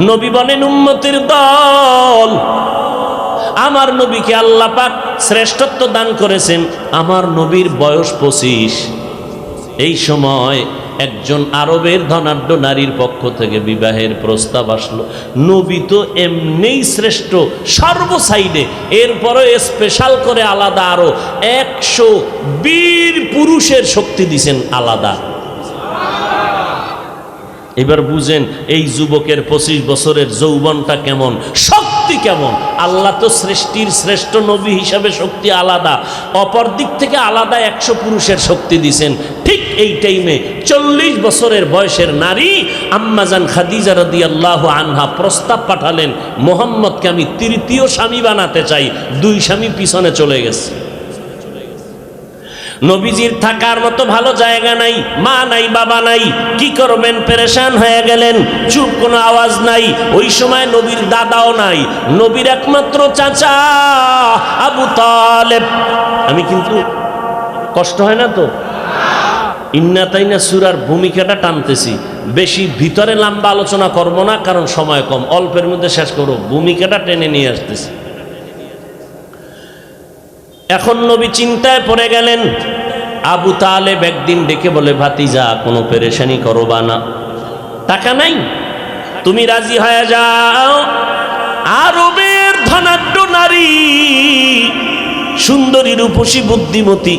নবী বলেন উম্মতের দল, আমার নবীকে আল্লাহ পাক শ্রেষ্ঠত্ব দান করেছেন। আমার নবীর বয়স 25। এই সময় একজন আরবের ধনাঢ্য নারীর পক্ষ থেকে বিবাহের প্রস্তাব আসলো। নবী তো এমনিই শ্রেষ্ঠ সর্বসাইডে, এরপরে স্পেশাল করে আলাদা আরো 120 পুরুষের শক্তি দিছেন আলাদা। এবার বুঝেন এই যুবকের 25 বছরের যৌবনটা কেমন, শক্তি কেমন। আল্লাহ তো সৃষ্টির শ্রেষ্ঠ নবী হিসাবে শক্তি আলাদা, অপর দিক থেকে আলাদা 100 পুরুষের শক্তি দিছেন। ঠিক এই টাইমে 40 বছরের বয়সের নারী আম্মাজান খাদিজা রাদিয়াল্লাহু আনহা প্রস্তাব পাঠালেন, মোহাম্মদকে আমি তৃতীয় স্বামী বানাতে চাই। 2 স্বামী পিছনে চলে গেছে। নবীজির থাকার মতো ভালো জায়গা নাই, মা নাই, বাবা নাই, কি করবেন, পেরেশান হয়ে গেলেন। চুপ, কোনো আওয়াজ নাই। ওই সময় নবীর দাদাও নাই, নবীর একমাত্র চাচা আবু তালেব। আমি কিন্তু কষ্ট হয় না তো, ইন্না তাইনা সূরার ভূমিকাটা টানতেছি, বেশি ভিতরে লম্বা আলোচনা করব না, কারণ সময় কম, অল্পের মধ্যে শেষ করব, ভূমিকাটা টেনে নিয়ে আসতেছি। এখন নবী চিন্তায় পড়ে গেলেন। আবু তালেব একদিন ডেকে বলে, ভাতিজা কোনো পেরেশানি করবা না, টাকা নাই, তুমি রাজি হয়ে যাও। আরবের ধনাঢ্য নারী, সুন্দরী, রূপসী, বুদ্ধিমতী,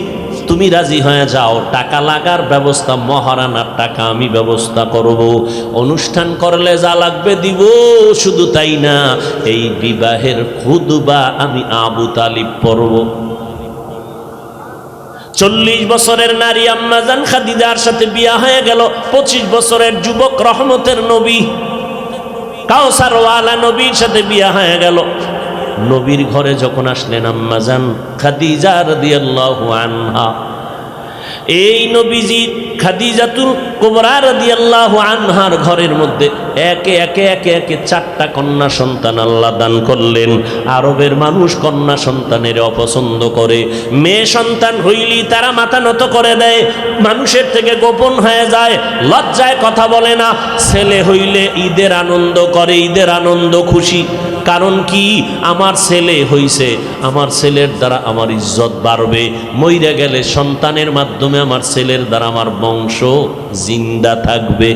তুমি রাজি হয়ে যাও। টাকা লাগার ব্যবস্থা, মহারানার টাকা আমি ব্যবস্থা করব, অনুষ্ঠান করলে যা লাগবে দিব। শুধু তাই না, এই বিবাহের খুতবা আমি আবু তালিব পড়ব। 40 বছরের নারী আম্মাজান খাদিজার সাথে বিয়া হয়ে গেল। 25 বছরের যুবক রহমতের নবী কাউসারওয়ালা নবীর সাথে বিয়া হয়ে গেল। নবীর ঘরে যখন আসলেন আম্মাজান খাদিজা রাদিয়াল্লাহু আনহা, এই নবীজি খাদিজাতুল কুবরা রাদিয়াল্লাহু আনহার ঘরের মধ্যে একে একে 4টা কন্যা সন্তান আল্লাহ দান করলেন। আরবের মানুষ কন্যা সন্তানের অপছন্দ করে, মেয়ে সন্তান হইলি তারা মাথা নত করে দেয়, মানুষের থেকে গোপন হয়ে যায়, লজ্জায় কথা বলে না। ছেলে হইলে ঈদের আনন্দ করে, ঈদের আনন্দ খুশি। কারণ কি, আমার ছেলে হইছে, আমার ছেলের দ্বারা আমার ইজ্জত বাড়বে, মইরা গেলে সন্তানের মাধ্যমে আমার ছেলের দ্বারা আমার বংশ জিন্দা থাকবে।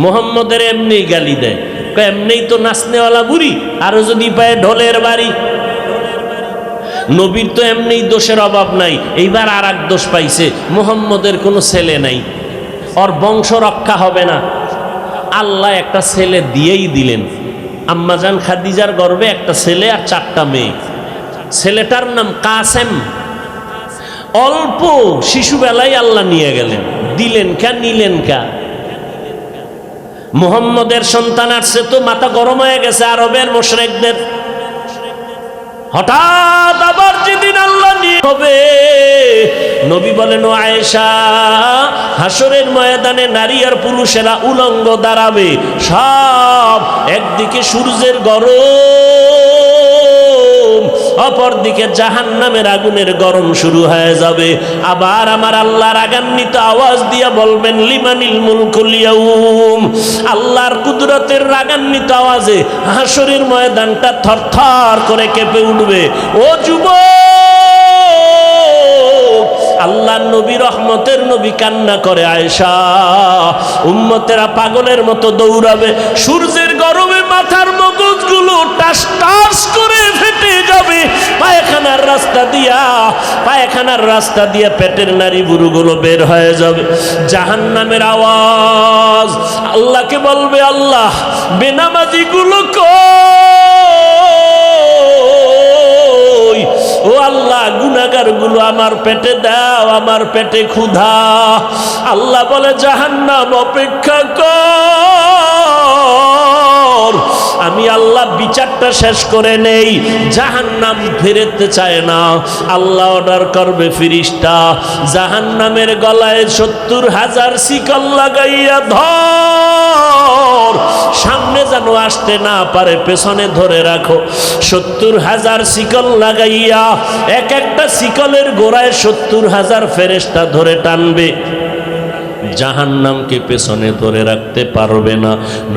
মোহাম্মদের এমনি গালি দেয়, এমনি তো নাচনেওয়ালা বুড়ি, আরো যদি পায় ঢোলের বাড়ি। নবীর তো এমনি দোষের অভাব নাই, এইবার আর এক দোষ পাইছে, মোহাম্মদের কোনো ছেলে নাই, ওর বংশ রক্ষা হবে না। আল্লাহ একটা ছেলে দিয়েই দিলেন। আম্মাজান খাদিজার গর্ভে একটা ছেলে আর 4টা মেয়ে। ছেলেটার নাম কাসেম। অল্প শিশুবেলায় আল্লাহ নিয়ে গেলেন, দিলেন কা, নিলেন কা। মুহাম্মদের সন্তান আসছে তো মাথা গরম হয়ে গেছে আরবের মুশরিকদের। হঠাৎ আবার যেদিন আল্লাহ নিয়ে হবে, নবী বলেন, ও আয়েশা, হাসরের ময়দানে নারী আর পুরুষেরা উলঙ্গ দাঁড়াবে, সব একদিকে সূর্যের গরম, অপরদিকে জাহান্নামের আগুনের গরম শুরু হয়ে যাবে। আবার আমার আল্লাহ রাগান্বিত আওয়াজ দিয়ে বলবেন, লিমানিল মুলকুল ইয়াউম। আল্লাহর কুদরতের রাগান্বিত আওয়াজে হাসরের ময়দানটা থরথর করে কেঁপে উঠবে। ও যুবক, আল্লাহর নবী, রহমতের নবী কান্না করে, আয়েশা, উম্মতেরা পাগলের মতো দৌড়াবে, সূর্যের গরমে মাথার মগজগুলো টাস টাস করে ফেটে যাবে, পায়খানার রাস্তা দিয়া পেটের নারী বুড়ুগুলো বের হয়ে যাবে। জাহান্নামের আওয়াজ আল্লাহকে বলবে, আল্লাহ, বেনামাজিগুলো কই? ও আল্লাহ, গুনাহগার গুলো আমার পেটে দাও, আমার পেটে ক্ষুধা। আল্লাহ বলে, জাহান্নাম অপেক্ষা কর, আমি আল্লাহ বিচারটা শেষ করে নেই। জাহান্নাম ফিরতে চায় না, আল্লাহ অর্ডার করবে ফিরিস্তা জাহান্নামের গলায় 70,000 শিকল লাগাইয়া ধর, সামনে যেন আসতে না পারে, পেছনে ধরে রাখো। 70,000 শিকল লাগাইয়া এক একটা শিকলের গোড়ায় 70,000 ফেরেশতা ধরে টানবে। জাহান্নামকে পেছনে ধরে রাখতে পারবে না।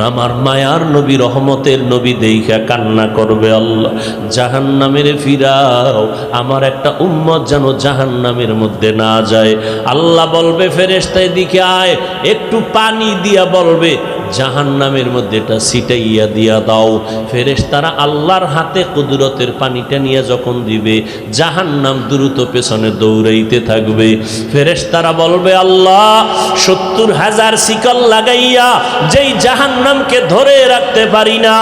আমার মায়ার নবী, রহমতের নবী দেইখা কান্না করবে, আল্লাহ জাহান্নামের ফিরাও, আমার একটা উম্মত যেন জাহান্নামের মধ্যে না যায়। আল্লাহ বলবে ফেরেশতা এদিকে আয়, একটু পানি দিয়া বলবে জাহান্নামের মধ্যে এটা ছিটাইয়া দিয়া দাও। ফেরেশতারা আল্লাহর হাতে কুদরতের পানিটা নিয়ে যখন দিবে, জাহান্নাম দ্রুত পেছনে দৌড়াইতে থাকবে। ফেরেশতারা বলবে আল্লাহ 70,000 শিকল লাগাইয়া যেই জাহান্নামকে ধরে রাখতে পারি না,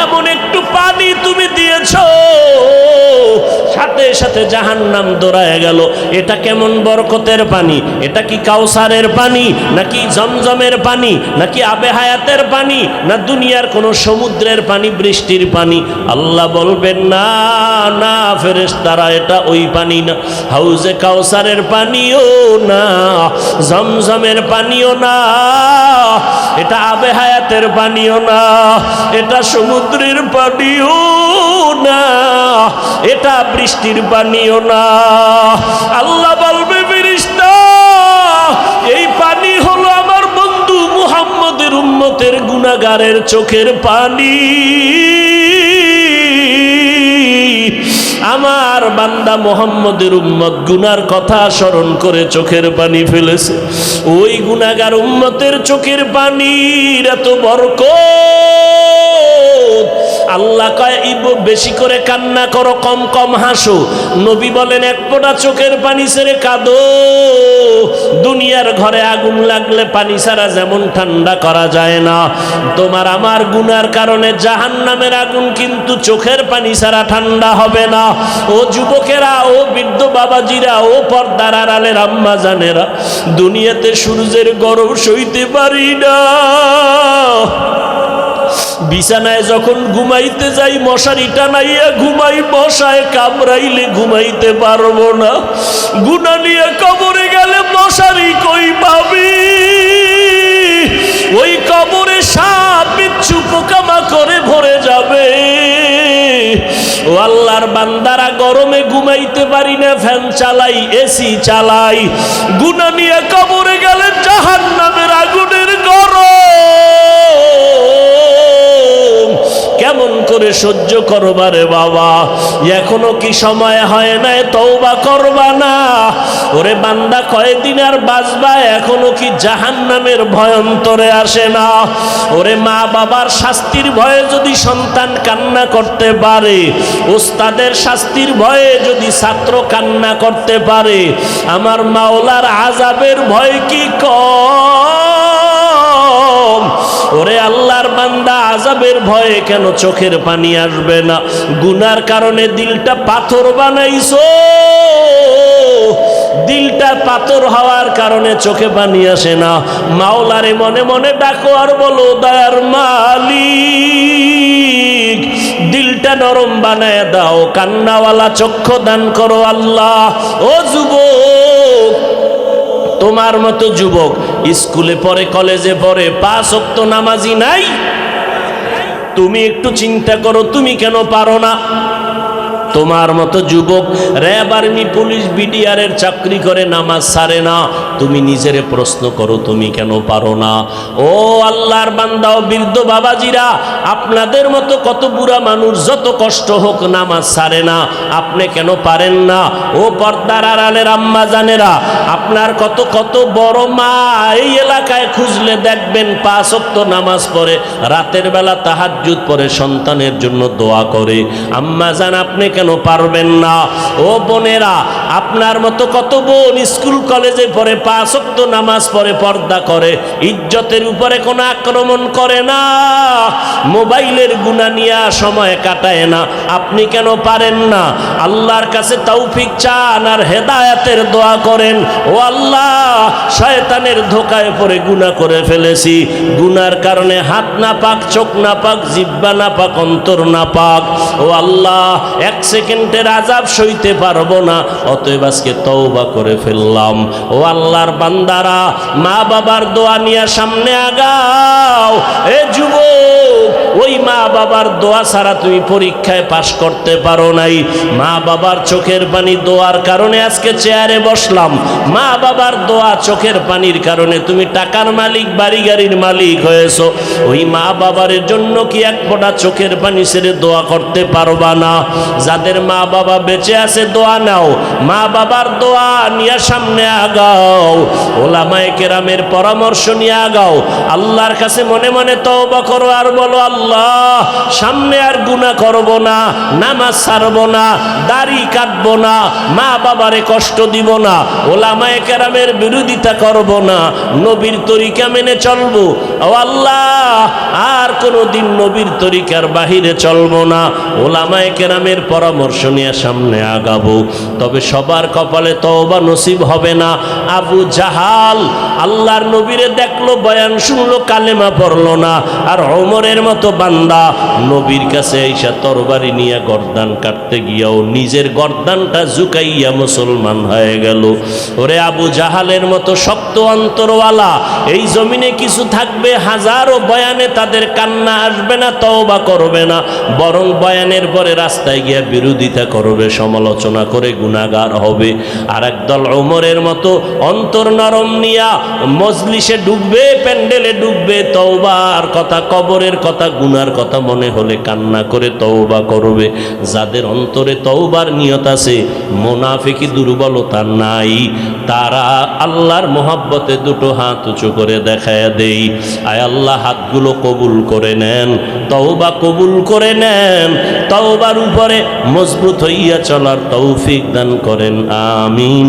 এমন একটু পানি তুমি দিয়েছো, সাথে সাথে জাহান্নাম দৌড়ায় গেল। এটা কেমন বরকতের পানি? এটা কি কাউসারের পানি, নাকি জমজমের পানি, নাকি আবে হায়াতের পানি, না দুনিয়ার কোন সমুদ্রের পানি, বৃষ্টির পানি? আল্লাহ বলবেন না না ফেরেশতারা, এটা ওই পানি না, হাউজে কাউসারের পানিও না, জমজমের পানিও না, এটা আবে হায়াতের পানিও না, এটা সমুদ্রের পানিও না, এটা বৃষ্টির পানিও না। আল্লাহ বলবে ফেরেশতা এই পানি হলো আমার বন্ধু মুহাম্মদের উম্মতের গুনাহগারের চোখের পানি। আমার বান্দা মুহাম্মদের উম্মত গুনার কথা স্মরণ করে চোখের পানি ফেলেছে। ওই গুনাহগার উম্মতের চোখের পানির এত বরকত। আল্লাহ কয় বেশি করে কান্না করো, কম কম হাসো। নবী বলেন এক ফোঁটা চোখের পানি ছেড়ে কাঁদো। দুনিয়ার ঘরে আগুন লাগলে পানি ছাড়া যেমন ঠান্ডা করা যায় না, তোমার আমার গুনার কারণে জাহান্নামের আগুন কিন্তু চোখের পানি ছাড়া ঠান্ডা হবে না। ও যুবকেরা, ও বৃদ্ধ বাবাজিরা, ও পর্দার আড়ালের আম্মা জানেরা, দুনিয়াতে সূর্যের গরম সইতে পারি না। বিছানায় যখন ঘুমাইতে যাই মশারি টানাইয়া ঘুমাই, মশায় কামড়াইলে ঘুমাইতে পারবো না। গুনাহ নিয়ে কবরে গেলে মশারি কই পাবি? ওই কবরে সাপ বিচ্ছু পোকামাকড়ে ভরে যাবে। ও আল্লাহর বান্দারা, গরমে ঘুমাইতে পারি না, ফ্যান চালাই, এসি চালাই। গুনাহ নিয়ে কবরে গেলে জাহান্নামের আগুনের গরম কেমন করে সহ্য করবা রে বাবা? এখনো কি সময় হয় নাই তওবা করবা না? ওরে বান্দা, কয়দিন আর বাঁচবা? এখনো কি জাহান্নামের ভয় অন্তরে আসে না? ওরে মা বাবার শাস্তির ভয়ে যদি সন্তান কান্না করতে পারে, ওস্তাদের শাস্তির ভয়ে যদি ছাত্র কান্না করতে পারে, আমার মাওলার আযাবের ভয় কি কম? ওরে আল্লাহর বান্দা, আযাবের ভয়ে কেন চোখের পানি আসবে না? গুনার কারণে দিলটা পাথর বানাইছো, দিলটা পাথর হওয়ার কারণে চোখে পানি আসে না। মাওলারে মনে মনে ডাকো আর বলো, দয়ার মালিক দিলটা নরম বানায় দাও, কান্নাওয়ালা চক্ষু দান করো আল্লাহ। ও যুবক, তোমার মতো যুবক স্কুলে পড়ে, কলেজে পড়ে, 5 ওয়াক্ত নামাজি নাই? তুমি একটু চিন্তা করো, তুমি কেন পারো না? তোমার মতো যুবক র্যাব, আর্মি, পুলিশ, বিডিআরের চাকরি করে, নামাজ ছাড়ে না। তুমি নিজেরে প্রশ্ন করো, তুমি কেন পারো না? ও আল্লাহর বান্দা ও বৃদ্ধ বাবাজিরা, আপনাদের মতো কত বুড়া মানুষ যত কষ্ট হোক নামাজ ছাড়ে না, আপনি কেন পারেন না? ও পর্দার আড়ালের আম্মা জানেরা, আপনার কত কত বড় মা এই এলাকায় খুঁজলে দেখবেন 5 ওয়াক্ত নামাজ পড়ে, রাতের বেলা তাহাজ্জুদ পড়ে, সন্তানের জন্য দোয়া করে। আম্মা জান, আপনি কেন কেন পারবেন না? ও বোনেরা, আপনার মতো কত বোন স্কুল কলেজে পড়ে, 5 ওয়াক্ত নামাজ পড়ে, পর্দা করে, ইজ্জতের উপরে কোনো আক্রমণ করে না, মোবাইলের গুনাহ নিয়ে সময় কাটায় না। আপনি কেন পারেন না? আল্লাহর কাছে তৌফিক চান আর হেদায়েতের দোয়া করেন। ও আল্লাহ, শয়তানের ধোকায় পড়ে গুনাহ করে ফেলেছি, গুনার কারণে হাত না পাক, চোখ না পাক, জিহ্বা না পাক, অন্তর না পাক। ও আল্লাহ, 1 সেকেন্ডের আযাব সইতে পারবো না, অতএব আজকে তওবা করে ফেললাম। ও আল্লাহর বান্দারা, মা বাবার দোয়া নিয়ে সামনে আগাও। এ যুবক, ওই মা বাবার দোয়া ছাড়া তুমি পরীক্ষায় পাশ করতে পারো নাই। মা বাবার চোখের পানি দোয়ার কারণে আজকে চেয়ারে বসলাম। মা বাবার দোয়া চোখের পানির কারণে তুমি টাকার মালিক, বাড়ি গাড়ির মালিক হয়েছো। ওই মা বাবার জন্য কি এক ফোঁটা চোখের পানি ছেড়ে দোয়া করতে পারবা না? যাদের মা বাবা বেঁচে আছে দোয়া নাও, মা বাবার দোয়া নিয়ে সামনে আগাও, ওলামায়ে কেরামের পরামর্শ নিয়ে আগাও। আল্লাহর কাছে মনে মনে তওবা করো আর বলো, আল্লাহ, সামনে আর গুনাহ করব না, নামাজ ছাড়বো না, দাড়ি কাটবো না, মা বাবারে কষ্ট দিব না, ওলামায়ে কেরামের বিরোধিতা করব না, নবীর তরিকা মেনে চলবো। ও আল্লাহ, আর কোনোদিন নবীর তরিকার বাহিরে চলবো না, ওলামায়ে কেরামের পরামর্শ নিয়ে সামনে আগাবো। তবে সবার কপালে তওবা নসিব হবে না। আবু জাহাল আল্লাহর নবীরে দেখলো, বয়ান শুনলো, কালেমা পড়লো না। আর ওমরের মতো বান্দা নবীর কাছে আইসা তরবারি নিয়ে গর্দান কাটতে গিয়াও নিজের গর্দানটা ঝুঁকাইয়া মুসলমান হয়ে গেল। ওরে আবু জাহালের মতো শক্ত অন্তরওয়ালা এই জমিনে কিছু থাকবে, হাজারো বয়ানে তাদের কান্না আসবে না, তওবা করবে না, বরং বয়ানের পরে রাস্তায় গিয়া বিরোধিতা করবে, সমালোচনা করে গুনাহগার হবে। আর একদল ওমরের মতো অন্তর নরম নিয়া মজলিসে ডুববে, প্যান্ডেলে ডুববে, তওবার কথা, কবরের কথা, গুনার কথা মনে হলে কান্না করে তওবা করবে। যাদের অন্তরে তওবার নিয়ত আছে, মুনাফিকি দুর্বলতা নাই, তারা আল্লাহর মহব্বতে দুটো হাত উঁচু করে দেখায় দেই, আয় আল্লাহ, হাতগুলো কবুল করে নেন, তওবা কবুল করে নেন, তওবার উপরে মজবুত হইয়া চলার তৌফিক দান করেন, আমিন।